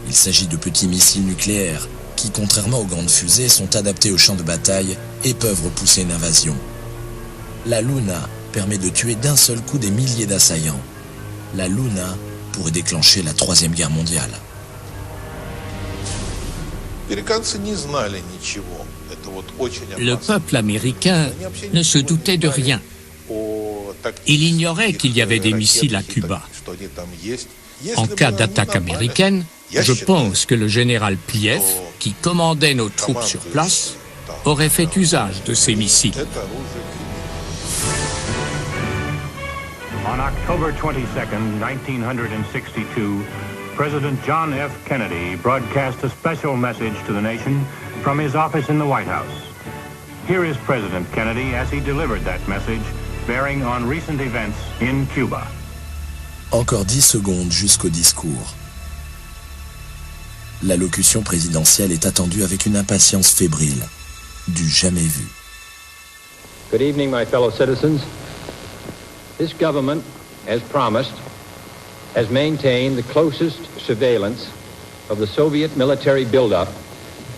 Il s'agit de petits missiles nucléaires qui, contrairement aux grandes fusées, sont adaptés au champ de bataille et peuvent repousser une invasion. La Luna permet de tuer d'un seul coup des milliers d'assaillants. La Luna pourrait déclencher la Troisième Guerre mondiale. Le peuple américain ne se doutait de rien. Il ignorait qu'il y avait des missiles à Cuba. En cas d'attaque américaine, je pense que le général Pliev, qui commandait nos troupes sur place, aurait fait usage de ces missiles. On October 22nd, 1962, President John F. Kennedy broadcast a special message to the nation from his office in the White House. Here is President Kennedy as he delivered that message, bearing on recent events in Cuba. Encore 10 secondes jusqu'au discours. L'allocution présidentielle est attendue avec une impatience fébrile, du jamais vu. Good evening, my fellow citizens. This government, as promised, has maintained the closest surveillance of the Soviet military buildup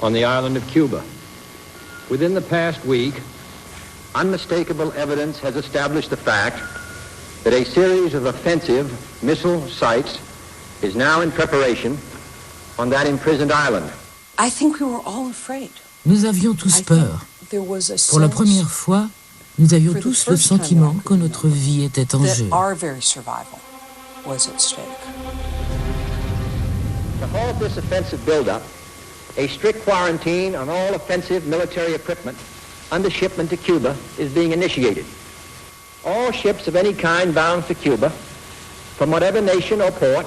on the island of Cuba. Within the past week, unmistakable evidence has established the fact that a series of offensive missile sites is now in preparation on that imprisoned island. I think we were all afraid. Nous avions tous peur. Pour la première fois, nous avions tous le sentiment que notre vie était en jeu. To halt this offensive buildup, a strict quarantine on all offensive military equipment under shipment to Cuba is being initiated. All ships of any kind bound for Cuba, from whatever nation or port,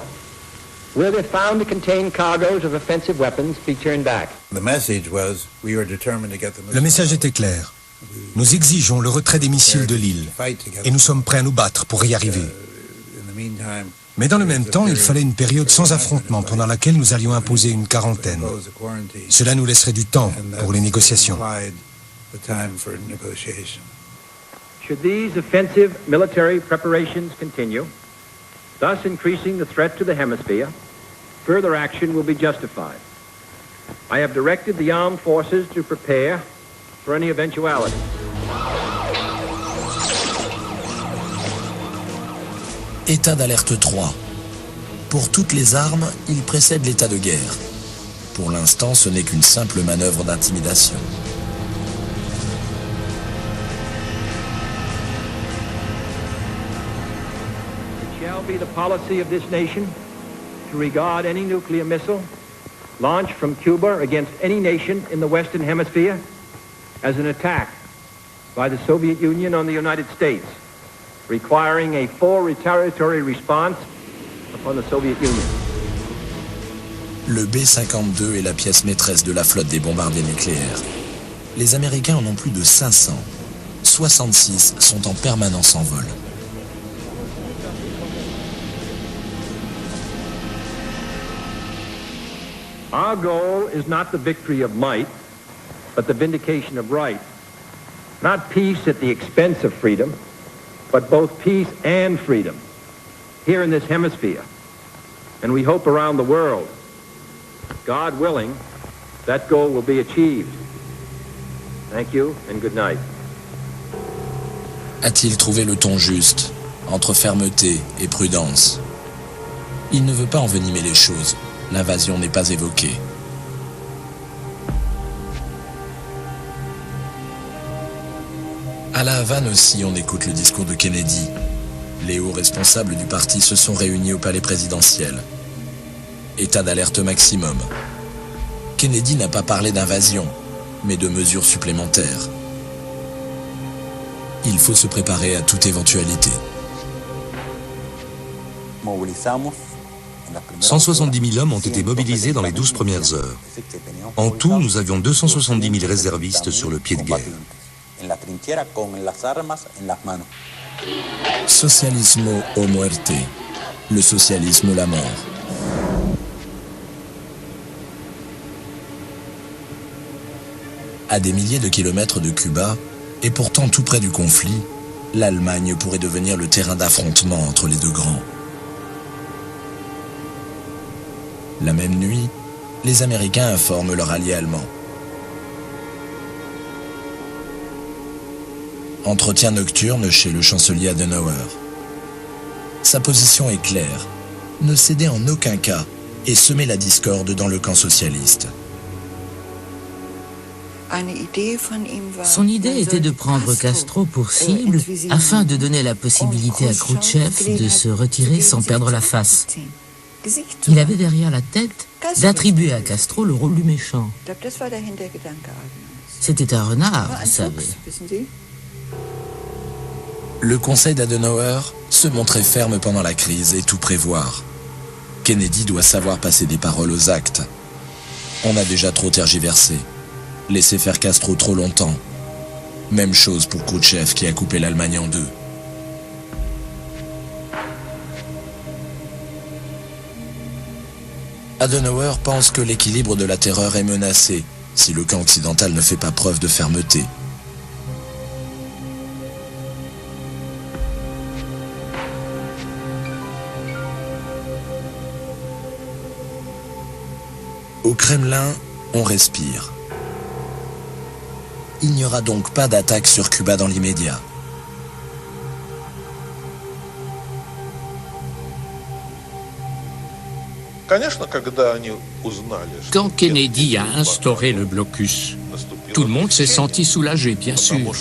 will, if found to contain cargoes of offensive weapons, be turned back. Le message était clair. Nous exigeons le retrait des missiles de l'île et nous sommes prêts à nous battre pour y arriver. Mais dans le même temps, il fallait une période sans affrontement pendant laquelle nous allions imposer une quarantaine. Cela nous laisserait du temps pour les négociations. Should these offensive military preparations continue, thus increasing the threat to the hemisphere, further action will be justified. I have directed the armed forces to prepare for any eventuality. État d'alerte 3. Pour toutes les armes, il précède l'état de guerre. Pour l'instant, ce n'est qu'une simple manœuvre d'intimidation. It shall be the policy of this nation to regard any nuclear missile launched from Cuba against any nation in the Western Hemisphere as an attack by the Soviet Union on the United States, requiring a full retaliatory response upon the Soviet Union. Le B-52 est la pièce maîtresse de la flotte des bombardiers nucléaires. Les Américains en ont plus de 500. 66 sont en permanence en vol. Our goal is not the victory of might, but the vindication of right. Not peace at the expense of freedom, but both peace and freedom here in this hemisphere, and we hope around the world. God willing, that goal will be achieved. Thank you and good night. A-t-il trouvé le ton juste, entre fermeté et prudence? Il ne veut pas envenimer les choses. L'invasion n'est pas évoquée. À La Havane aussi, on écoute le discours de Kennedy. Les hauts responsables du parti se sont réunis au palais présidentiel. État d'alerte maximum. Kennedy n'a pas parlé d'invasion, mais de mesures supplémentaires. Il faut se préparer à toute éventualité. 170 000 hommes ont été mobilisés dans les 12 premières heures. En tout, nous avions 270 000 réservistes sur le pied de guerre. Socialismo o muerte. Le socialisme ou la mort. À des milliers de kilomètres de Cuba, et pourtant tout près du conflit, l'Allemagne pourrait devenir le terrain d'affrontement entre les deux grands. La même nuit, les Américains informent leur allié allemand. Entretien nocturne chez le chancelier Adenauer. Sa position est claire, ne céder en aucun cas et semer la discorde dans le camp socialiste. Son idée était de prendre Castro pour cible afin de donner la possibilité à Khrouchtchev de se retirer sans perdre la face. Il avait derrière la tête d'attribuer à Castro le rôle du méchant. C'était un renard, vous savez. Le conseil d'Adenauer se montrait ferme pendant la crise et tout prévoir. Kennedy doit savoir passer des paroles aux actes. On a déjà trop tergiversé, laissé faire Castro trop longtemps. Même chose pour Khrouchtchev qui a coupé l'Allemagne en deux. Adenauer pense que l'équilibre de la terreur est menacé si le camp occidental ne fait pas preuve de fermeté. Au Kremlin, on respire. Il n'y aura donc pas d'attaque sur Cuba dans l'immédiat. Quand Kennedy a instauré le blocus, tout le monde s'est senti soulagé, bien sûr.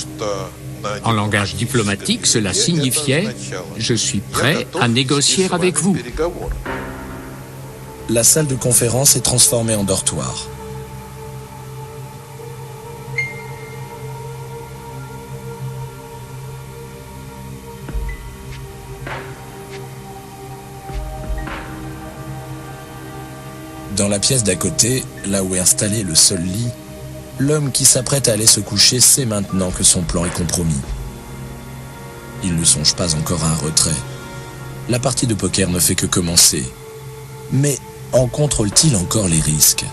En langage diplomatique, cela signifiait « je suis prêt à négocier avec vous ». La salle de conférence est transformée en dortoir. Dans la pièce d'à côté, là où est installé le seul lit, l'homme qui s'apprête à aller se coucher sait maintenant que son plan est compromis. Il ne songe pas encore à un retrait. La partie de poker ne fait que commencer. Mais en contrôle-t-il encore les risques ?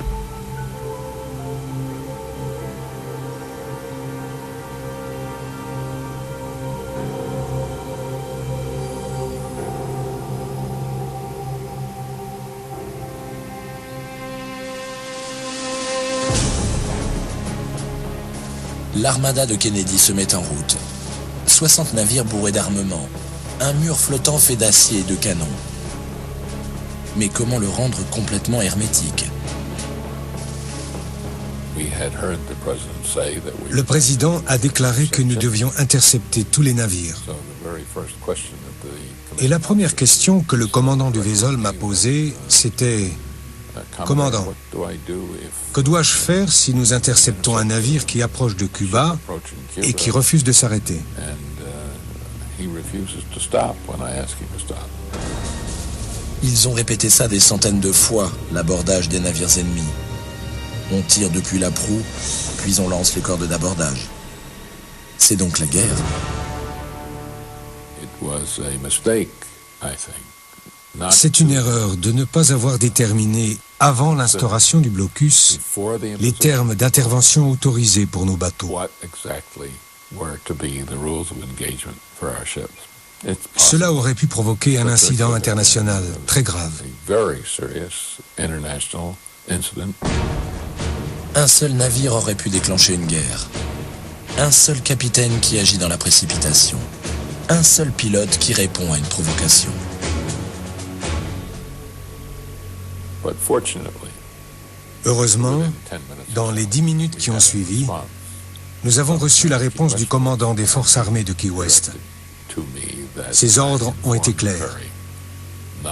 L'armada de Kennedy se met en route. 60 navires bourrés d'armement, un mur flottant fait d'acier et de canons. Mais comment le rendre complètement hermétique ? Le président a déclaré que nous devions intercepter tous les navires. Et la première question que le commandant du Vesoul m'a posée, c'était « Commandant, que dois-je faire si nous interceptons un navire qui approche de Cuba et qui refuse de s'arrêter ?» Ils ont répété ça des centaines de fois, l'abordage des navires ennemis. On tire depuis la proue, puis on lance les cordes d'abordage. C'est donc la guerre. C'est une erreur de ne pas avoir déterminé, avant l'instauration du blocus, les termes d'intervention autorisés pour nos bateaux. Cela aurait pu provoquer un incident international très grave. Un seul navire aurait pu déclencher une guerre. Un seul capitaine qui agit dans la précipitation. Un seul pilote qui répond à une provocation. Heureusement, dans les 10 minutes qui ont suivi, nous avons reçu la réponse du commandant des forces armées de Key West. Ses ordres ont été clairs.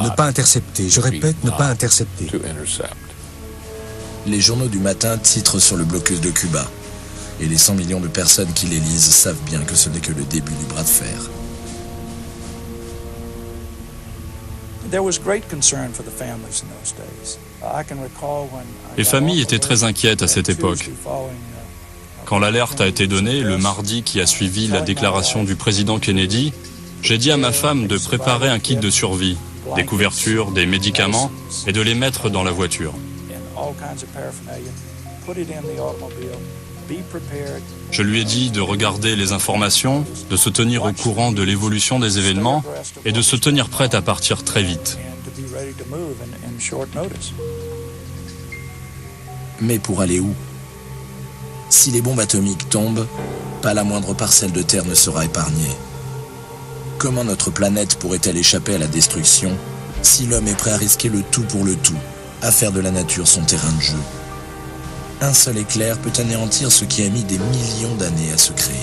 Ne pas intercepter, je répète, ne pas intercepter. Les journaux du matin titrent sur le blocus de Cuba. Et les 100 millions de personnes qui les lisent savent bien que ce n'est que le début du bras de fer. Les familles étaient très inquiètes à cette époque. Quand l'alerte a été donnée, le mardi qui a suivi la déclaration du président Kennedy, j'ai dit à ma femme de préparer un kit de survie, des couvertures, des médicaments, et de les mettre dans la voiture. Je lui ai dit de regarder les informations, de se tenir au courant de l'évolution des événements et de se tenir prête à partir très vite. Mais pour aller où ? Si les bombes atomiques tombent, pas la moindre parcelle de terre ne sera épargnée. Comment notre planète pourrait-elle échapper à la destruction si l'homme est prêt à risquer le tout pour le tout, à faire de la nature son terrain de jeu ? Un seul éclair peut anéantir ce qui a mis des millions d'années à se créer.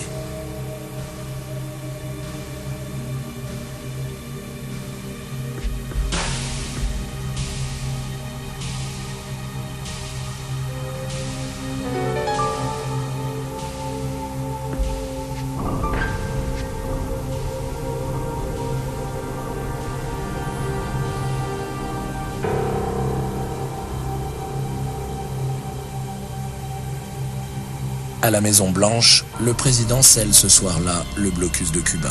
À la Maison-Blanche, le président scelle ce soir-là le blocus de Cuba.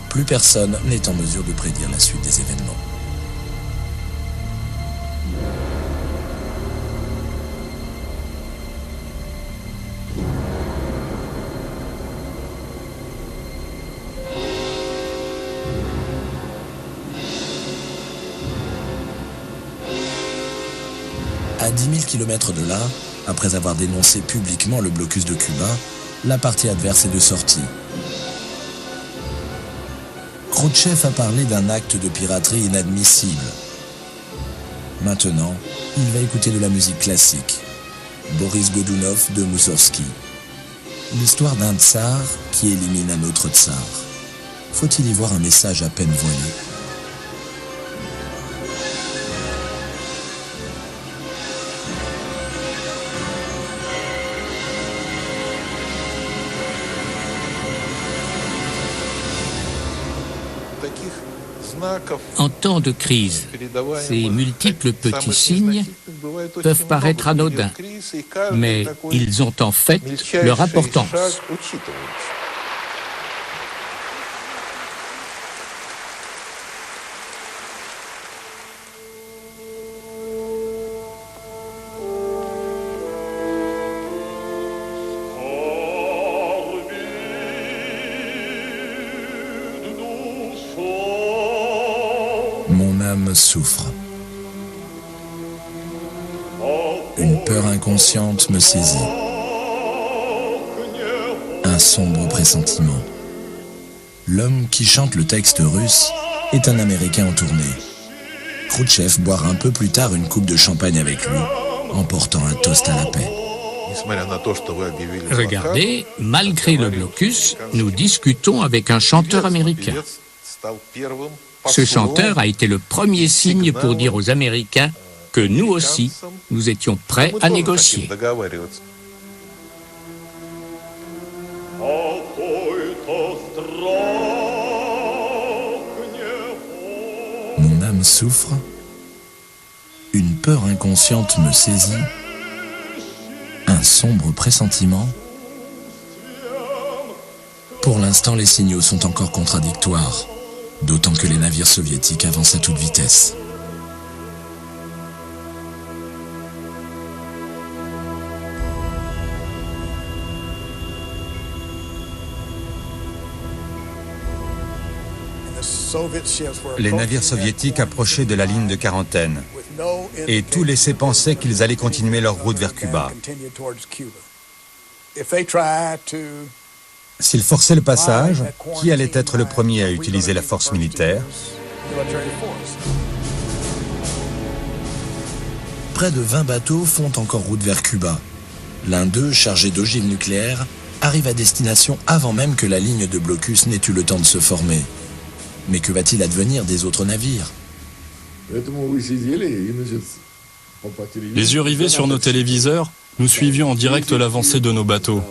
Plus personne n'est en mesure de prédire la suite des événements. À 10 000 km de là, après avoir dénoncé publiquement le blocus de Cuba, la partie adverse est de sortie. Khrouchtchev a parlé d'un acte de piraterie inadmissible. Maintenant, il va écouter de la musique classique. Boris Godunov de Moussorgsky. L'histoire d'un tsar qui élimine un autre tsar. Faut-il y voir un message à peine voilé ? En temps de crise, ces multiples petits signes peuvent paraître anodins, mais ils ont en fait leur importance. Mon âme souffre. Une peur inconsciente me saisit. Un sombre pressentiment. L'homme qui chante le texte russe est un Américain en tournée. Khrouchtchev boira un peu plus tard une coupe de champagne avec lui, en portant un toast à la paix. Regardez, malgré le blocus, nous discutons avec un chanteur américain. Ce chanteur a été le premier signe pour dire aux Américains que nous aussi, nous étions prêts à négocier. Mon âme souffre, une peur inconsciente me saisit, un sombre pressentiment. Pour l'instant, les signaux sont encore contradictoires. D'autant que les navires soviétiques avancent à toute vitesse. Les navires soviétiques approchaient de la ligne de quarantaine et tout laissait penser qu'ils allaient continuer leur route vers Cuba. S'ils forçaient le passage, qui allait être le premier à utiliser la force militaire? Près de 20 bateaux font encore route vers Cuba. L'un d'eux, chargé d'ogives nucléaires, arrive à destination avant même que la ligne de blocus n'ait eu le temps de se former. Mais que va-t-il advenir des autres navires? Les yeux rivés sur nos téléviseurs, nous suivions en direct l'avancée de nos bateaux.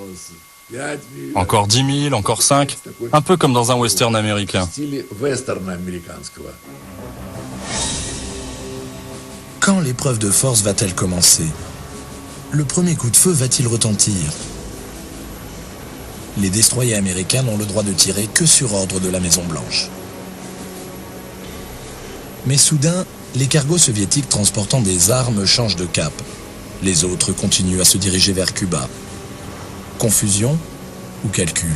Encore 10 000, encore 5, un peu comme dans un western américain. Quand l'épreuve de force va-t-elle commencer? Le premier coup de feu va-t-il retentir? Les destroyers américains n'ont le droit de tirer que sur ordre de la Maison-Blanche. Mais soudain, les cargos soviétiques transportant des armes changent de cap. Les autres continuent à se diriger vers Cuba. Confusion ou calcul?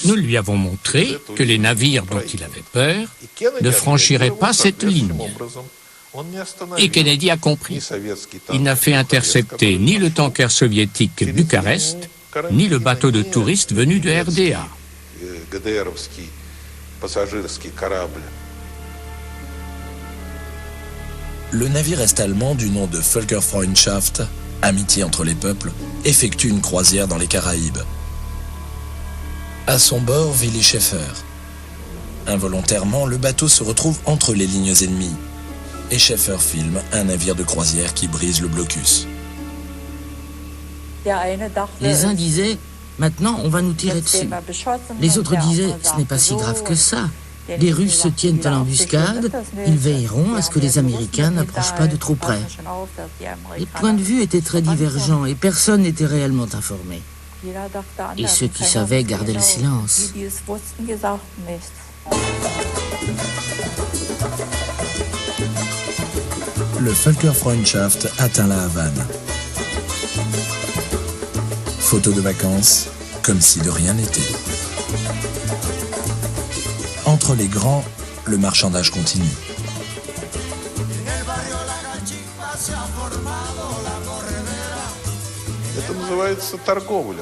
Nous lui avons montré que les navires dont il avait peur ne franchiraient pas cette ligne. Et Kennedy a compris. Il n'a fait intercepter ni le tanker soviétique Bucarest, ni le bateau de touristes venu de RDA. Le navire est-allemand du nom de Völkerfreundschaft, amitié entre les peuples, effectue une croisière dans les Caraïbes. À son bord, Willy Schaeffer. Involontairement, le bateau se retrouve entre les lignes ennemies. Et Schaeffer filme un navire de croisière qui brise le blocus. Les uns disaient, maintenant on va nous tirer dessus. Les autres disaient, ce n'est pas si grave que ça. Les Russes se tiennent à l'embuscade, ils veilleront à ce que les Américains n'approchent pas de trop près. Les points de vue étaient très divergents et personne n'était réellement informé. Et ceux qui savaient gardaient le silence. Le Völkerfreundschaft atteint la Havane. Photo de vacances, comme si de rien n'était. Entre les grands, le marchandage continue.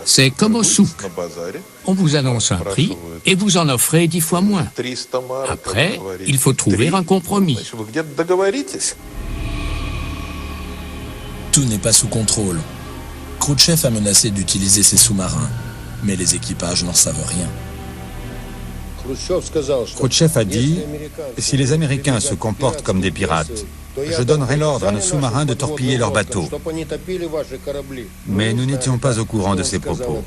C'est comme au souk. On vous annonce un prix et vous en offrez 10 fois moins. Après, il faut trouver un compromis. Tout n'est pas sous contrôle. Khrouchtchev a menacé d'utiliser ses sous-marins, mais les équipages n'en savent rien. Khrouchtchev a dit « Si les Américains se comportent comme des pirates, je donnerai l'ordre à nos sous-marins de torpiller leurs bateaux. » Mais nous n'étions pas au courant de ces propos.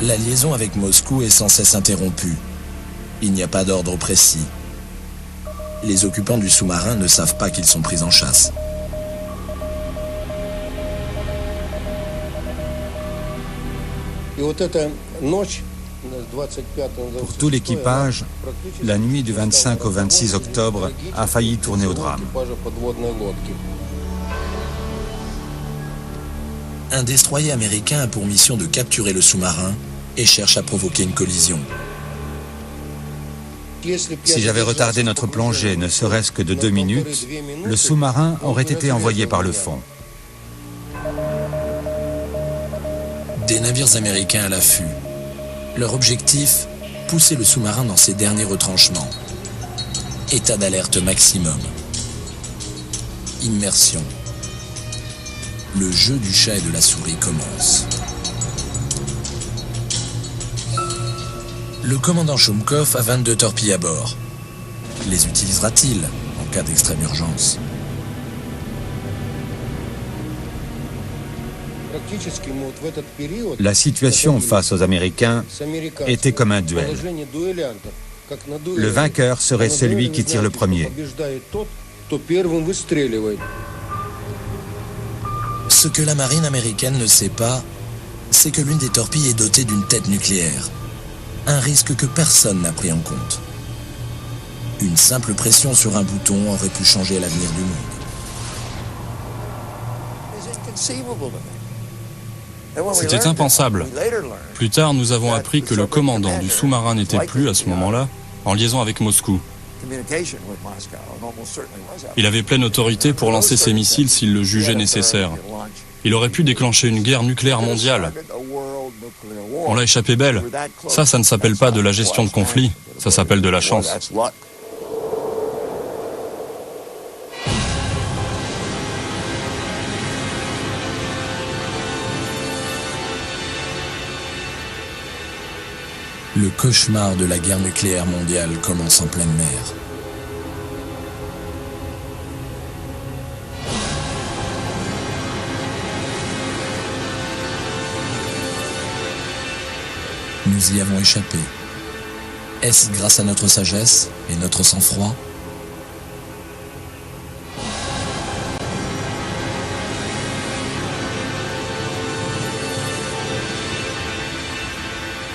La liaison avec Moscou est sans cesse interrompue. Il n'y a pas d'ordre précis. Les occupants du sous-marin ne savent pas qu'ils sont pris en chasse. Pour tout l'équipage, la nuit du 25 au 26 octobre a failli tourner au drame. Un destroyer américain a pour mission de capturer le sous-marin et cherche à provoquer une collision. Si j'avais retardé notre plongée ne serait-ce que de 2 minutes, le sous-marin aurait été envoyé par le fond. Des navires américains à l'affût. Leur objectif, pousser le sous-marin dans ses derniers retranchements. État d'alerte maximum. Immersion. Le jeu du chat et de la souris commence. Le commandant Choumkov a 22 torpilles à bord. Les utilisera-t-il en cas d'extrême urgence? La situation face aux Américains était comme un duel. Le vainqueur serait celui qui tire le premier. Ce que la marine américaine ne sait pas, c'est que l'une des torpilles est dotée d'une tête nucléaire. Un risque que personne n'a pris en compte. Une simple pression sur un bouton aurait pu changer l'avenir du monde. C'était impensable. Plus tard, nous avons appris que le commandant du sous-marin n'était plus, à ce moment-là, en liaison avec Moscou. Il avait pleine autorité pour lancer ses missiles s'il le jugeait nécessaire. Il aurait pu déclencher une guerre nucléaire mondiale. On l'a échappé belle. Ça ne s'appelle pas de la gestion de conflit, ça s'appelle de la chance. Le cauchemar de la guerre nucléaire mondiale commence en pleine mer. Nous y avons échappé. Est-ce grâce à notre sagesse et notre sang-froid?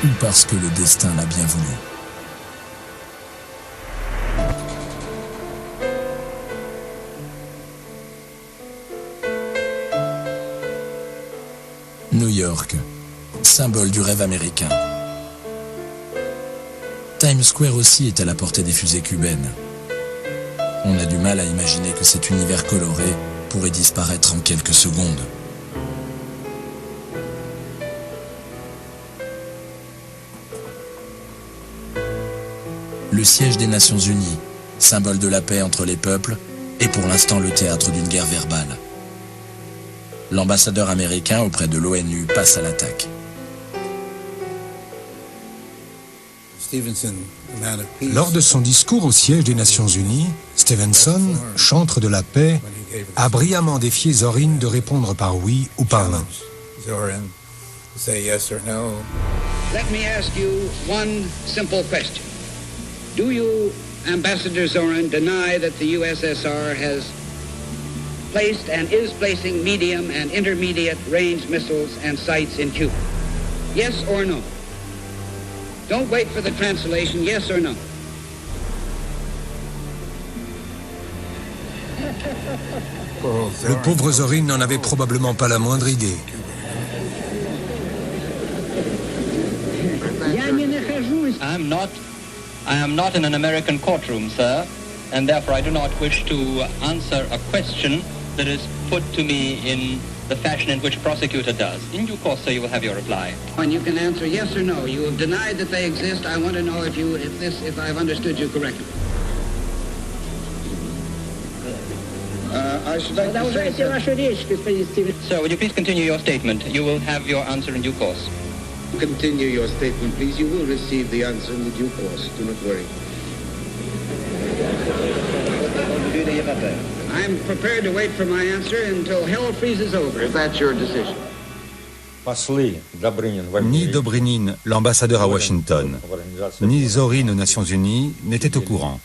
Ou parce que le destin l'a bien voulu? New York, symbole du rêve américain. Times Square aussi est à la portée des fusées cubaines. On a du mal à imaginer que cet univers coloré pourrait disparaître en quelques secondes. Le siège des Nations Unies, symbole de la paix entre les peuples, est pour l'instant le théâtre d'une guerre verbale. L'ambassadeur américain auprès de l'ONU passe à l'attaque. Lors de son discours au siège des Nations Unies, Stevenson, chantre de la paix, a brillamment défié Zorin de répondre par oui ou par non. Zorin, say yes or no. Let me ask you one simple question. Do you, Ambassador Zorin, deny that the USSR has placed and is placing medium and intermediate range missiles and sights in Cuba? Yes or no? Don't wait for the translation, yes or no? Le pauvre Zorin n'en avait probablement pas la moindre idée. I am not in an American courtroom, sir, and therefore I do not wish to answer a question that is put to me in the fashion in which prosecutor does. In due course, sir, you will have your reply. And you can answer yes or no. You have denied that they exist. I want to know if I've understood you correctly. I should like to say, sir, will you please continue your statement? You will have your answer in due course. Continue your statement, please. You will receive the answer in due course. Do not worry. I'm prepared to wait for my answer until hell freezes over, if that's your decision. Ni Dobrynin, l'ambassadeur à Washington, ni Zorin aux Nations Unies n'étaient au courant.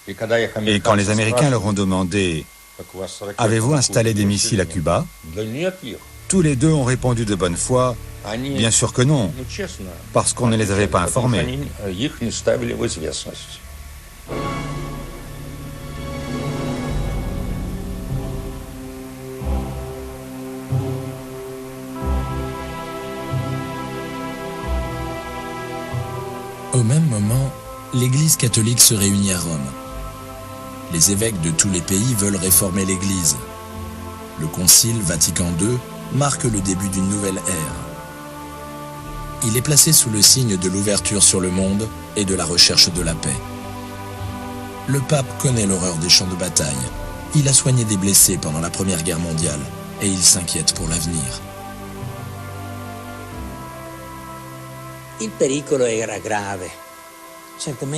Et quand les Américains leur ont demandé « Avez-vous installé des missiles à Cuba ?», tous les deux ont répondu de bonne foi « Bien sûr que non, parce qu'on ne les avait pas informés ». Au même moment, l'Église catholique se réunit à Rome. Les évêques de tous les pays veulent réformer l'Église. Le Concile Vatican II marque le début d'une nouvelle ère. Il est placé sous le signe de l'ouverture sur le monde et de la recherche de la paix. Le pape connaît l'horreur des champs de bataille. Il a soigné des blessés pendant la Première Guerre mondiale et il s'inquiète pour l'avenir.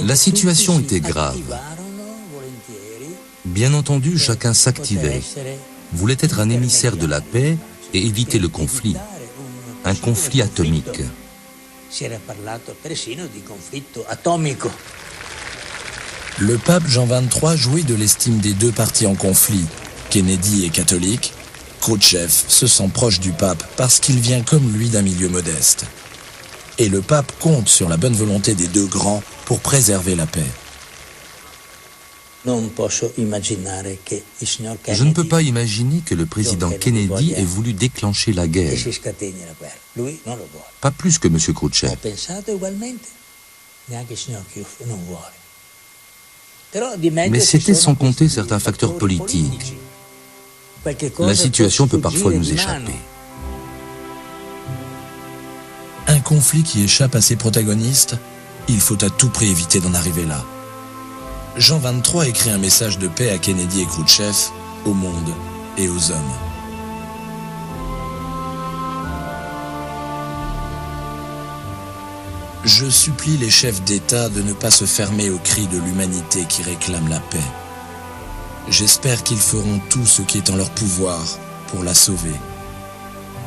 La situation était grave. Bien entendu, chacun s'activait, voulait être un émissaire de la paix et éviter le conflit, un conflit atomique. Le pape Jean XXIII jouit de l'estime des deux parties en conflit. Kennedy est catholique, Khrouchtchev se sent proche du pape parce qu'il vient comme lui d'un milieu modeste. Et le pape compte sur la bonne volonté des deux grands pour préserver la paix. Je ne peux pas imaginer que le président Kennedy ait voulu déclencher la guerre. Pas plus que M. Khrouchtchev. Mais c'était sans compter certains facteurs politiques. La situation peut parfois nous échapper. Un conflit qui échappe à ses protagonistes, il faut à tout prix éviter d'en arriver là. Jean XXIII écrit un message de paix à Kennedy et Khrouchtchev, au monde et aux hommes. Je supplie les chefs d'État de ne pas se fermer aux cris de l'humanité qui réclame la paix. J'espère qu'ils feront tout ce qui est en leur pouvoir pour la sauver.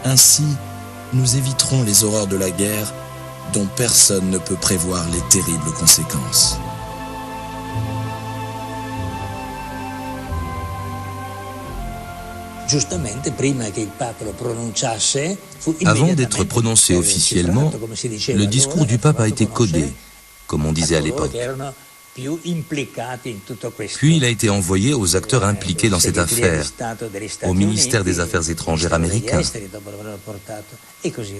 Ainsi, nous éviterons les horreurs de la guerre dont personne ne peut prévoir les terribles conséquences. Avant d'être prononcé officiellement, le discours du pape a été codé, comme on disait à l'époque. Puis il a été envoyé aux acteurs impliqués dans cette affaire, au ministère des Affaires étrangères américain.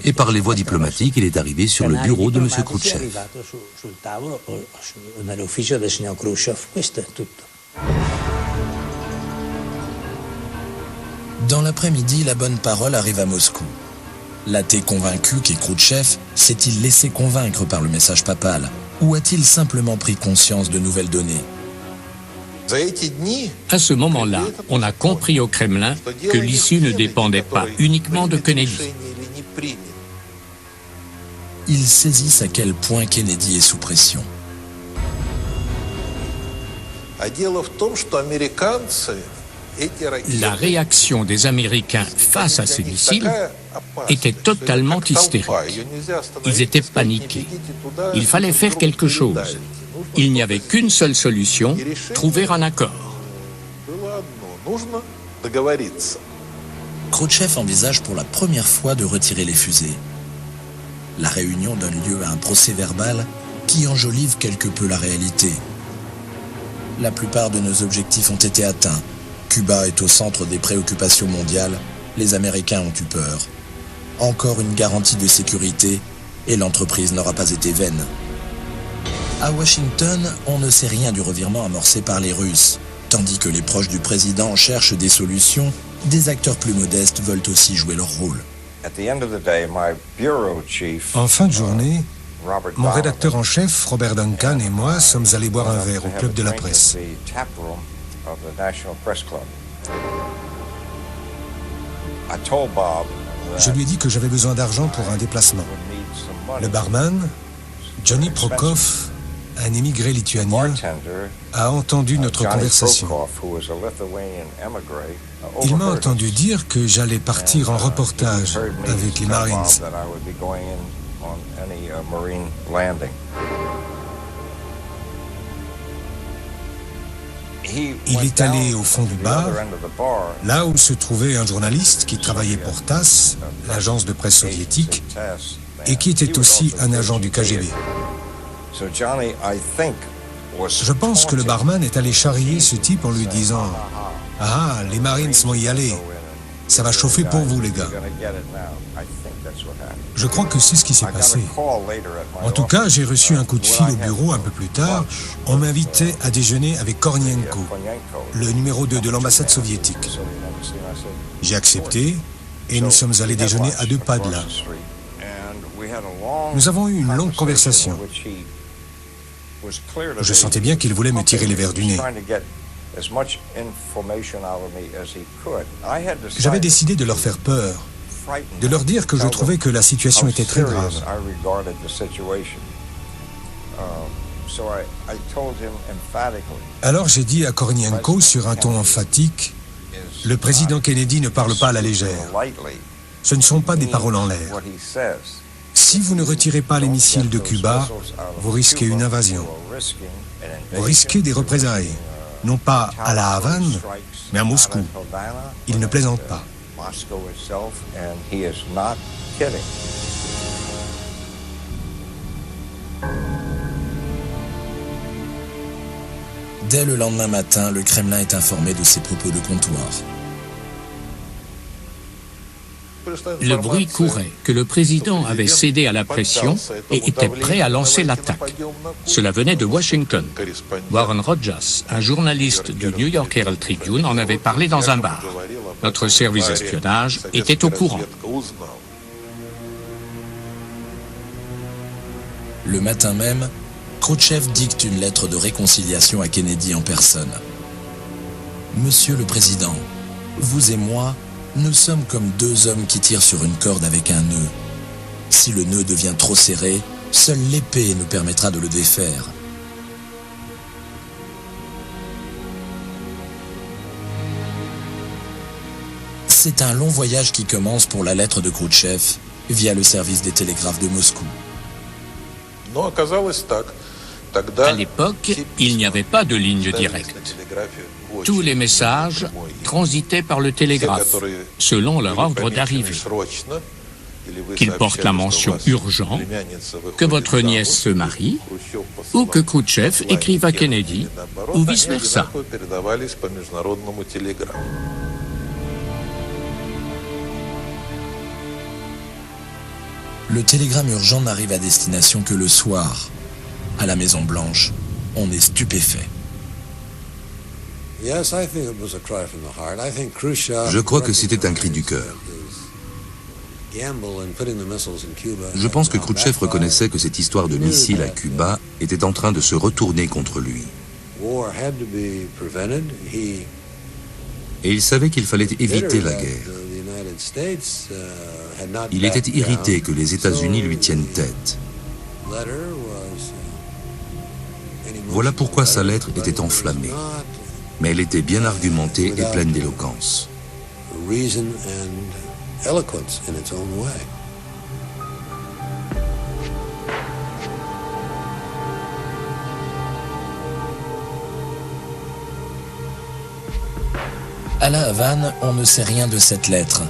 Et par les voies diplomatiques, il est arrivé sur le bureau de M. Khrouchtchev. Dans l'après-midi, la bonne parole arrive à Moscou. L'athée convaincu qu'est Khrouchtchev s'est-il laissé convaincre par le message papal ou a-t-il simplement pris conscience de nouvelles données? À ce moment-là, on a compris au Kremlin que l'issue ne dépendait pas uniquement de Kennedy. Ils saisissent à quel point Kennedy est sous pression. La réaction des Américains face à ces missiles était totalement hystérique. Ils étaient paniqués. Il fallait faire quelque chose. Il n'y avait qu'une seule solution, trouver un accord. Khrouchtchev envisage pour la première fois de retirer les fusées. La réunion donne lieu à un procès-verbal qui enjolive quelque peu la réalité. La plupart de nos objectifs ont été atteints. Cuba est au centre des préoccupations mondiales. Les Américains ont eu peur. Encore une garantie de sécurité et l'entreprise n'aura pas été vaine. À Washington, on ne sait rien du revirement amorcé par les Russes. Tandis que les proches du président cherchent des solutions, des acteurs plus modestes veulent aussi jouer leur rôle. En fin de journée, mon rédacteur en chef, Robert Duncan, et moi sommes allés boire un verre au Club de la Presse. Je lui ai dit que j'avais besoin d'argent pour un déplacement. Le barman, Johnny Prokop, un émigré lituanien, a entendu notre conversation. Il m'a entendu dire que j'allais partir en reportage avec les Marines. Il est allé au fond du bar, là où se trouvait un journaliste qui travaillait pour TASS, l'agence de presse soviétique, et qui était aussi un agent du KGB. Je pense que le barman est allé charrier ce type en lui disant « Ah, les Marines vont y aller. Ça va chauffer pour vous, les gars. » Je crois que c'est ce qui s'est passé. En tout cas, j'ai reçu un coup de fil au bureau un peu plus tard. On m'invitait à déjeuner avec Kornienko, le numéro 2 de l'ambassade soviétique. J'ai accepté et nous sommes allés déjeuner à 2 pas de là. Nous avons eu une longue conversation. Je sentais bien qu'il voulait me tirer les verres du nez. J'avais décidé de leur faire peur, de leur dire que je trouvais que la situation était très grave. Alors j'ai dit à Kornienko sur un ton emphatique, « Le président Kennedy ne parle pas à la légère. Ce ne sont pas des paroles en l'air. Si vous ne retirez pas les missiles de Cuba, vous risquez une invasion. Vous risquez des représailles, non pas à la Havane, mais à Moscou. Il ne plaisante pas. » Dès le lendemain matin, le Kremlin est informé de ses propos de comptoir. Le bruit courait que le président avait cédé à la pression et était prêt à lancer l'attaque. Cela venait de Washington. Warren Rodgers, un journaliste du New York Herald Tribune, en avait parlé dans un bar. Notre service d'espionnage était au courant. Le matin même, Khrouchtchev dicte une lettre de réconciliation à Kennedy en personne. Monsieur le Président, vous et moi, nous sommes comme 2 hommes qui tirent sur une corde avec un nœud. Si le nœud devient trop serré, seule l'épée nous permettra de le défaire. C'est un long voyage qui commence pour la lettre de Khrouchtchev via le service des télégraphes de Moscou. À l'époque, il n'y avait pas de ligne directe. Tous les messages transitaient par le télégraphe, selon leur ordre d'arrivée. Qu'ils portent la mention « urgent », que votre nièce se marie, ou que Khrouchtchev écrive à Kennedy, ou vice-versa. Le télégramme urgent n'arrive à destination que le soir. À la Maison-Blanche, on est stupéfait. Je crois que c'était un cri du cœur. Je pense que Khrouchtchev reconnaissait que cette histoire de missiles à Cuba était en train de se retourner contre lui. Et il savait qu'il fallait éviter la guerre. Il était irrité que les États-Unis lui tiennent tête. Voilà pourquoi sa lettre était enflammée. mais elle était bien argumentée et pleine d'éloquence. À La Havane, on ne sait rien de cette lettre.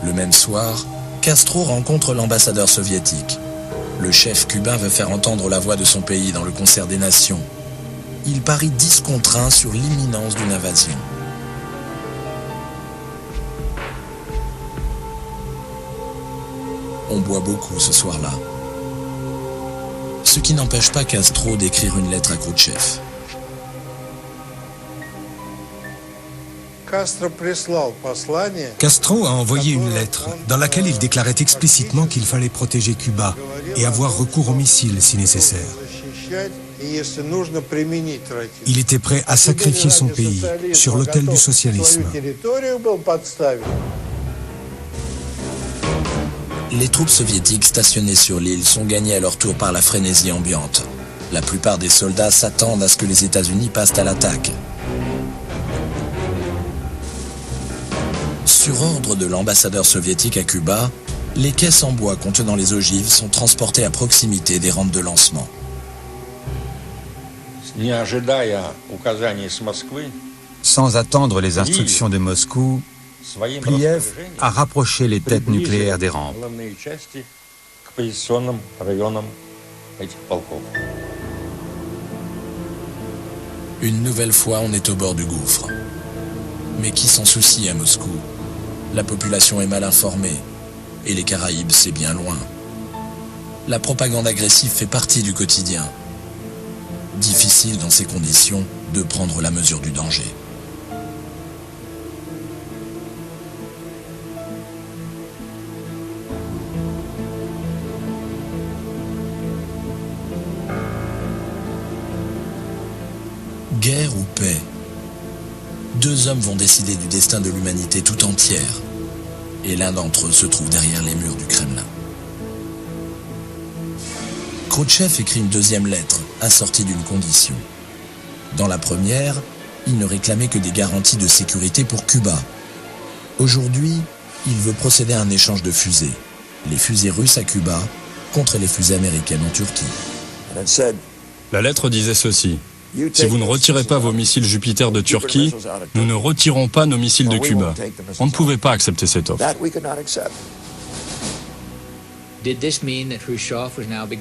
Le même soir, Castro rencontre l'ambassadeur soviétique. Le chef cubain veut faire entendre la voix de son pays dans le concert des nations. Il parie 10 contre 1 sur l'imminence d'une invasion. On boit beaucoup ce soir-là. Ce qui n'empêche pas Castro d'écrire une lettre à Khrouchtchev. Castro a envoyé une lettre dans laquelle il déclarait explicitement qu'il fallait protéger Cuba et avoir recours aux missiles si nécessaire. Il était prêt à sacrifier son pays sur l'autel du socialisme. Les troupes soviétiques stationnées sur l'île sont gagnées à leur tour par la frénésie ambiante. La plupart des soldats s'attendent à ce que les États-Unis passent à l'attaque. Sur ordre de l'ambassadeur soviétique à Cuba, les caisses en bois contenant les ogives sont transportées à proximité des rampes de lancement. Sans attendre les instructions de Moscou, Pliyev a rapproché les têtes nucléaires des rampes. Une nouvelle fois, on est au bord du gouffre. Mais qui s'en soucie à Moscou? La population est mal informée, et les Caraïbes, c'est bien loin. La propagande agressive fait partie du quotidien. Difficile dans ces conditions de prendre la mesure du danger. Guerre ou paix? Deux hommes vont décider du destin de l'humanité tout entière, et l'un d'entre eux se trouve derrière les murs du Kremlin. Khrouchtchev écrit une deuxième lettre, assortie d'une condition. Dans la première, il ne réclamait que des garanties de sécurité pour Cuba. Aujourd'hui, il veut procéder à un échange de fusées. Les fusées russes à Cuba contre les fusées américaines en Turquie. La lettre disait ceci. Si vous ne retirez pas vos missiles Jupiter de Turquie, nous ne retirons pas nos missiles de Cuba. On ne pouvait pas accepter cette offre.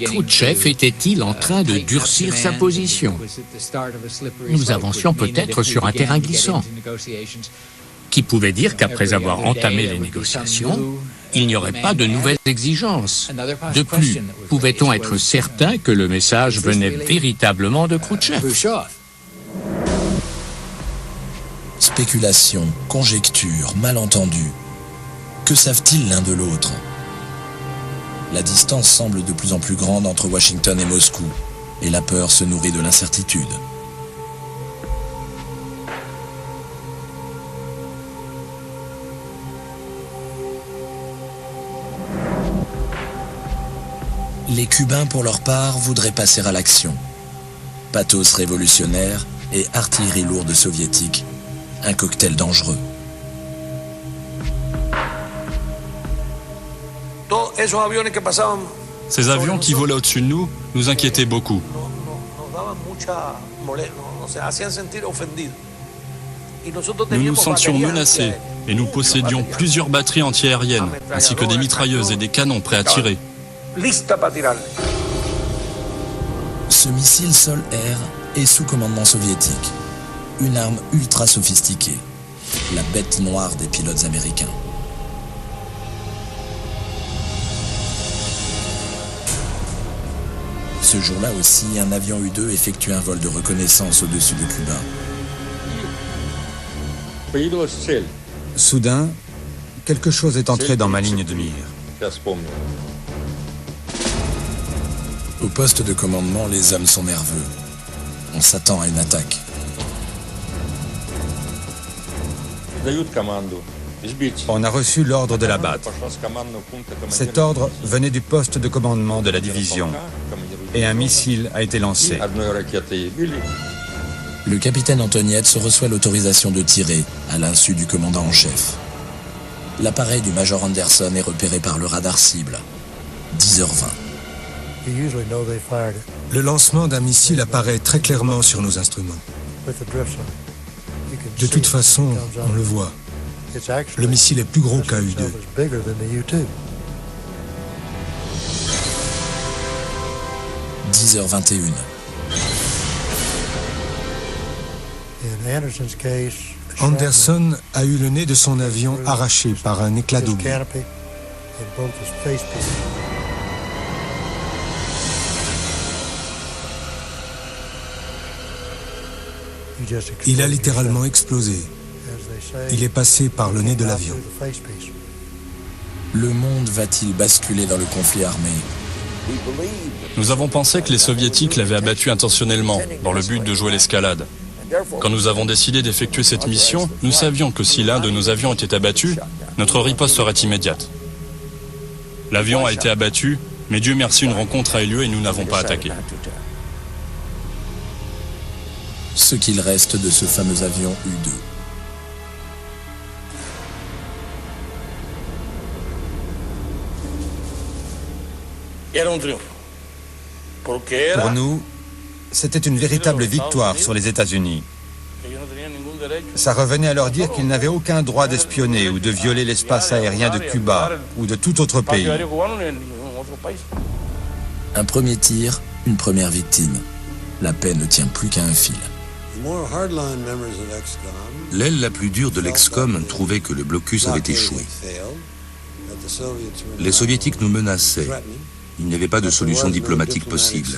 Khrouchtchev était-il en train de durcir sa position? Nous avancions peut-être sur un terrain glissant, qui pouvait dire qu'après avoir entamé les négociations, il n'y aurait pas de nouvelles exigences. De plus, pouvait-on être certain que le message venait véritablement de Khrouchtchev? Spéculation, conjecture, malentendu. Que savent-ils l'un de l'autre? La distance semble de plus en plus grande entre Washington et Moscou, et la peur se nourrit de l'incertitude. Les Cubains, pour leur part, voudraient passer à l'action. Pathos révolutionnaire et artillerie lourde soviétique, un cocktail dangereux. Ces avions qui volaient au-dessus de nous nous inquiétaient beaucoup. Nous nous sentions menacés et nous possédions plusieurs batteries antiaériennes, ainsi que des mitrailleuses et des canons prêts à tirer. Ce missile sol-air est sous commandement soviétique. Une arme ultra sophistiquée. La bête noire des pilotes américains. Ce jour-là aussi, un avion U-2 effectue un vol de reconnaissance au-dessus de Cuba. Soudain, quelque chose est entré dans ma ligne de mire. Au poste de commandement, les hommes sont nerveux. On s'attend à une attaque. On a reçu l'ordre de l'abattre. Cet ordre venait du poste de commandement de la division et un missile a été lancé. Le capitaine Antoniette reçoit l'autorisation de tirer à l'insu du commandant en chef. L'appareil du major Anderson est repéré par le radar cible. 10h20. Le lancement d'un missile apparaît très clairement sur nos instruments. De toute façon, on le voit. Le missile est plus gros qu'un U-2. « 10h21. Anderson a eu le nez de son avion arraché par un éclat d'obus. Il a littéralement explosé. Il est passé par le nez de l'avion. Le monde va-t-il basculer dans le conflit armé? Nous avons pensé que les Soviétiques l'avaient abattu intentionnellement, dans le but de jouer l'escalade. Quand nous avons décidé d'effectuer cette mission, nous savions que si l'un de nos avions était abattu, notre riposte serait immédiate. L'avion a été abattu, mais Dieu merci, une rencontre a eu lieu et nous n'avons pas attaqué. Ce qu'il reste de ce fameux avion U-2. Pour nous, c'était une véritable victoire sur les États-Unis. Ça revenait à leur dire qu'ils n'avaient aucun droit d'espionner ou de violer l'espace aérien de Cuba ou de tout autre pays. Un premier tir, une première victime. La paix ne tient plus qu'à un fil. L'aile la plus dure de l'Excom trouvait que le blocus avait échoué. Les Soviétiques nous menaçaient. Il n'y avait pas de solution diplomatique possible.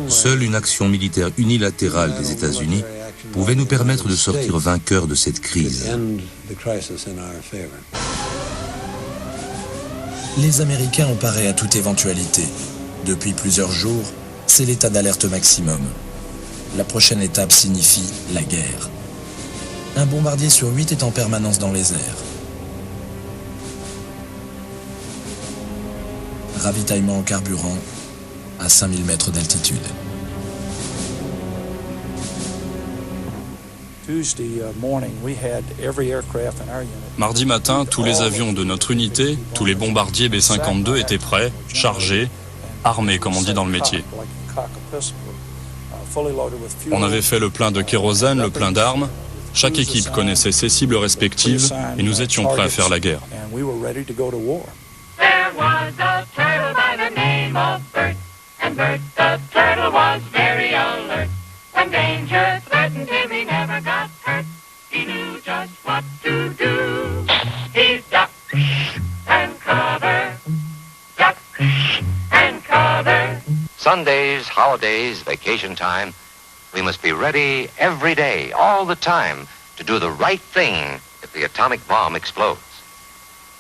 Seule une action militaire unilatérale des États-Unis pouvait nous permettre de sortir vainqueurs de cette crise. Les Américains ont paré à toute éventualité. Depuis plusieurs jours, c'est l'état d'alerte maximum. La prochaine étape signifie la guerre. Un bombardier sur 8 est en permanence dans les airs. Ravitaillement en carburant à 5000 mètres d'altitude. Mardi matin, tous les avions de notre unité, tous les bombardiers B-52 étaient prêts, chargés, armés comme on dit dans le métier. On avait fait le plein de kérosène, le plein d'armes. Chaque équipe connaissait ses cibles respectives et nous étions prêts à faire la guerre. And Bert the turtle was very alert. When danger threatened him, he never got hurt. He knew just what to do. He ducked and covered, ducked and covered. Sundays, holidays, vacation time, we must be ready every day, all the time, to do the right thing if the atomic bomb explodes.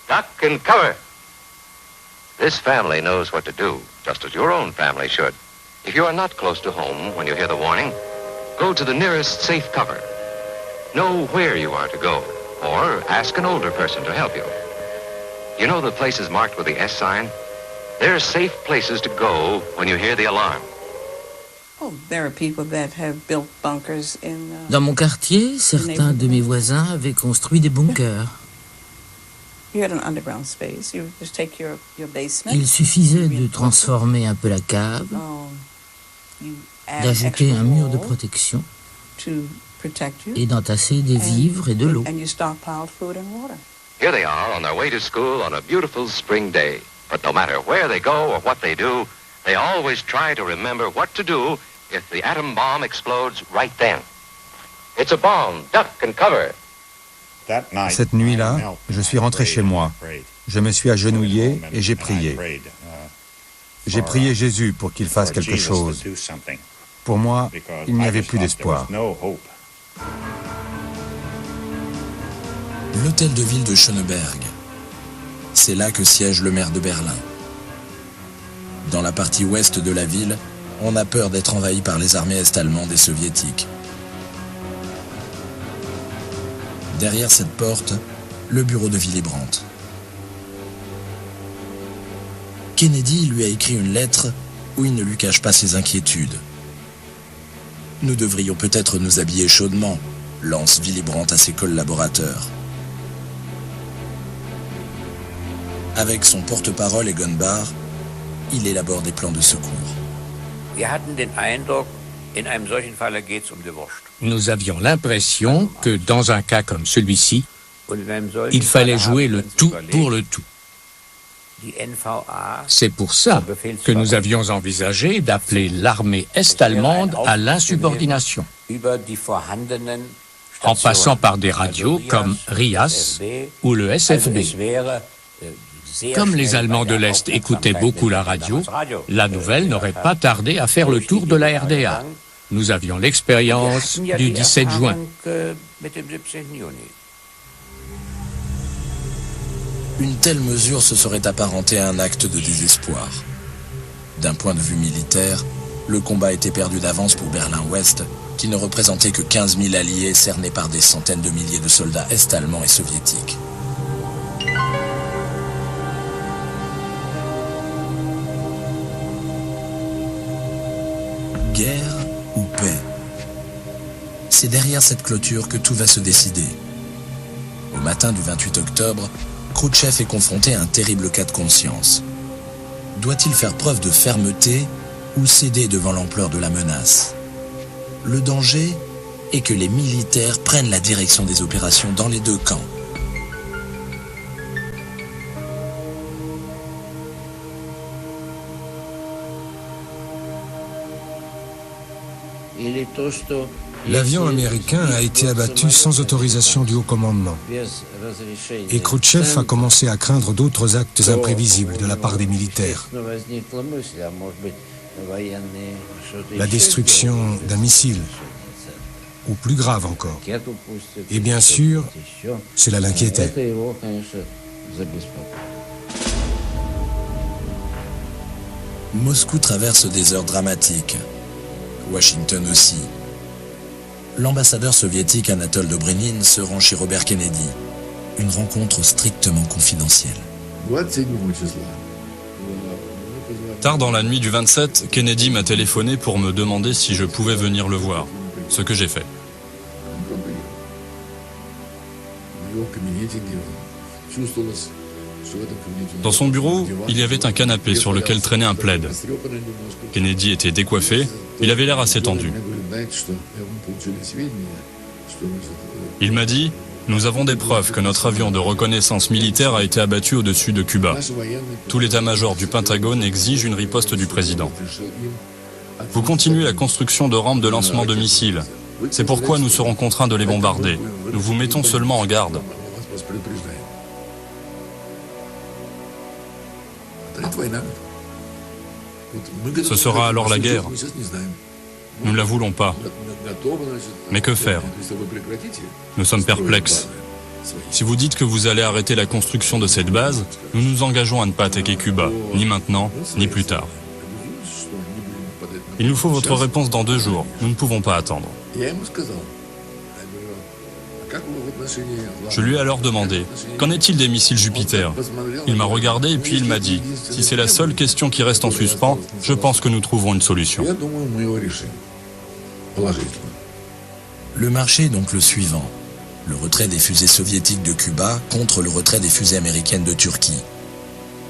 Duck and cover. This family knows what to do, just as your own family should. If you are not close to home when you hear the warning, go to the nearest safe cover. Know where you are to go, or ask an older person to help you. You know the places marked with the S sign? They're safe places to go when you hear the alarm. Dans mon quartier, certains de mes voisins avaient construit des bunkers. Il suffisait de transformer un peu la cave, d'ajouter un mur de protection et d'entasser des vivres et de l'eau. Here they are on their way to school on a beautiful spring day. But no matter where they go or what they do, they always try to remember what to do if the atom bomb explodes right then. It's a bomb, duck and cover. Cette nuit-là, je suis rentré chez moi. Je me suis agenouillé et j'ai prié. J'ai prié Jésus pour qu'il fasse quelque chose. Pour moi, il n'y avait plus d'espoir. L'hôtel de ville de Schöneberg. C'est là que siège le maire de Berlin. Dans la partie ouest de la ville, on a peur d'être envahi par les armées est-allemandes et soviétiques. Derrière cette porte, le bureau de Willy Brandt. Kennedy lui a écrit une lettre où il ne lui cache pas ses inquiétudes. Nous devrions peut-être nous habiller chaudement, lance Willy Brandt à ses collaborateurs. Avec son porte-parole Egon Bahr, il élabore des plans de secours. Nous avions l'impression que dans un cas comme celui-ci, il fallait jouer le tout pour le tout. C'est pour ça que nous avions envisagé d'appeler l'armée est-allemande à l'insubordination, en passant par des radios comme RIAS ou le SFB. Comme les Allemands de l'Est écoutaient beaucoup la radio, la nouvelle n'aurait pas tardé à faire le tour de la RDA. Nous avions l'expérience du 17 juin. Une telle mesure se serait apparentée à un acte de désespoir. D'un point de vue militaire, le combat était perdu d'avance pour Berlin-Ouest, qui ne représentait que 15 000 alliés cernés par des centaines de milliers de soldats est-allemands et soviétiques. Guerre ou paix? C'est derrière cette clôture que tout va se décider. Au matin du 28 octobre, Khrouchtchev est confronté à un terrible cas de conscience. Doit-il faire preuve de fermeté ou céder devant l'ampleur de la menace? Le danger est que les militaires prennent la direction des opérations dans les deux camps. L'avion américain a été abattu sans autorisation du haut commandement. Et Khrouchtchev a commencé à craindre d'autres actes imprévisibles de la part des militaires. La destruction d'un missile, ou plus grave encore. Et bien sûr, cela l'inquiétait. Moscou traverse des heures dramatiques. Washington aussi. L'ambassadeur soviétique Anatole Dobrynin se rend chez Robert Kennedy. Une rencontre strictement confidentielle. Tard dans la nuit du 27, Kennedy m'a téléphoné pour me demander si je pouvais venir le voir, ce que j'ai fait. Dans son bureau, il y avait un canapé sur lequel traînait un plaid. Kennedy était décoiffé, il avait l'air assez tendu. Il m'a dit « Nous avons des preuves que notre avion de reconnaissance militaire a été abattu au-dessus de Cuba. Tout l'état-major du Pentagone exige une riposte du président. Vous continuez la construction de rampes de lancement de missiles. C'est pourquoi nous serons contraints de les bombarder. Nous vous mettons seulement en garde. » Ce sera alors la guerre. Nous ne la voulons pas. Mais que faire? Nous sommes perplexes. Si vous dites que vous allez arrêter la construction de cette base, nous nous engageons à ne pas attaquer Cuba, ni maintenant, ni plus tard. Il nous faut votre réponse dans 2 jours. Nous ne pouvons pas attendre. Je lui ai alors demandé « Qu'en est-il des missiles Jupiter ?» Il m'a regardé et puis il m'a dit « Si c'est la seule question qui reste en suspens, je pense que nous trouverons une solution. » Le marché est donc le suivant. Le retrait des fusées soviétiques de Cuba contre le retrait des fusées américaines de Turquie.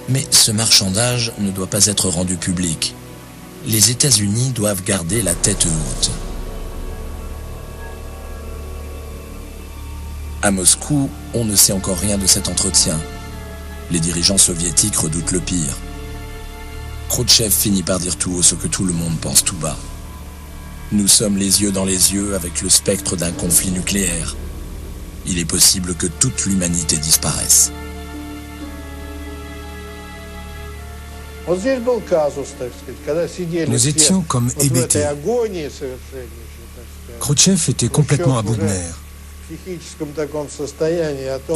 Mais ce marchandage ne doit pas être rendu public. Les États-Unis doivent garder la tête haute. À Moscou, on ne sait encore rien de cet entretien. Les dirigeants soviétiques redoutent le pire. Khrouchtchev finit par dire tout haut ce que tout le monde pense tout bas. Nous sommes les yeux dans les yeux avec le spectre d'un conflit nucléaire. Il est possible que toute l'humanité disparaisse. Nous étions comme hébétés. Khrouchtchev était complètement à bout de nerfs.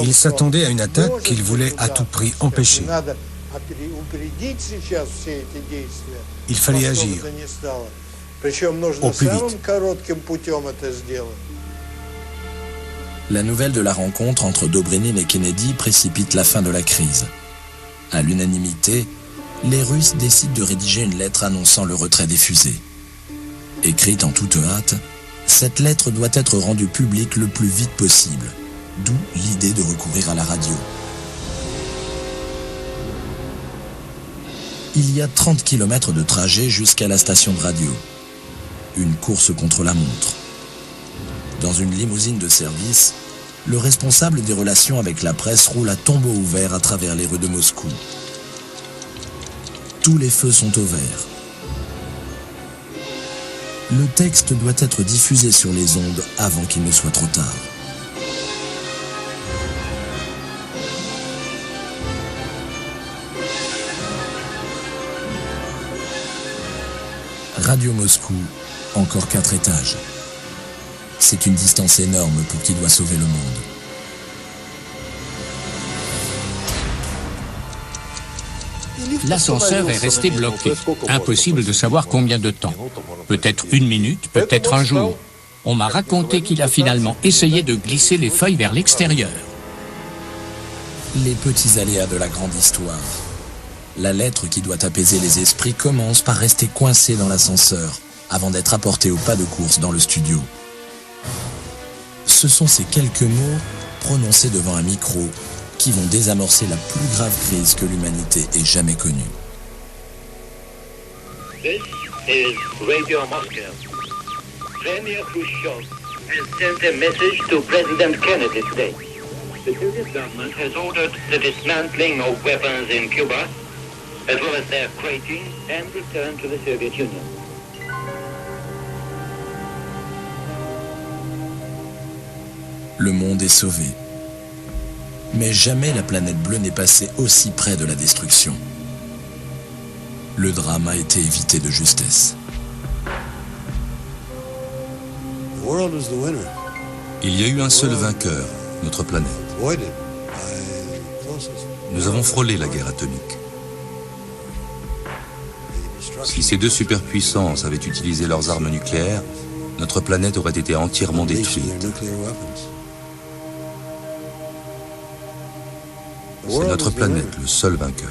Il s'attendait à une attaque qu'il voulait à tout prix empêcher. Il fallait agir au plus vite. La nouvelle de la rencontre entre Dobrynin et Kennedy précipite la fin de la crise. À l'unanimité, les Russes décident de rédiger une lettre annonçant le retrait des fusées. Écrite en toute hâte, cette lettre doit être rendue publique le plus vite possible, d'où l'idée de recourir à la radio. Il y a 30 km de trajet jusqu'à la station de radio. Une course contre la montre. Dans une limousine de service, le responsable des relations avec la presse roule à tombeau ouvert à travers les rues de Moscou. Tous les feux sont au vert. Le texte doit être diffusé sur les ondes avant qu'il ne soit trop tard. Radio Moscou, encore 4 étages. C'est une distance énorme pour qui doit sauver le monde. L'ascenseur est resté bloqué. Impossible de savoir combien de temps. Peut-être 1 minute, peut-être un jour. On m'a raconté qu'il a finalement essayé de glisser les feuilles vers l'extérieur. Les petits aléas de la grande histoire. La lettre qui doit apaiser les esprits commence par rester coincée dans l'ascenseur avant d'être apportée au pas de course dans le studio. Ce sont ces quelques mots prononcés devant un micro qui vont désamorcer la plus grave crise que l'humanité ait jamais connue. This is Radio Moscow. Premier Khrushchev has sent a message to President Kennedy today. The Soviet government has ordered the dismantling of weapons in Cuba, as well as their crating and return to the Soviet Union. Le monde est sauvé. Mais jamais la planète bleue n'est passée aussi près de la destruction. Le drame a été évité de justesse. Il y a eu un seul vainqueur, notre planète. Nous avons frôlé la guerre atomique. Si ces deux superpuissances avaient utilisé leurs armes nucléaires, notre planète aurait été entièrement détruite. C'est notre planète le seul vainqueur.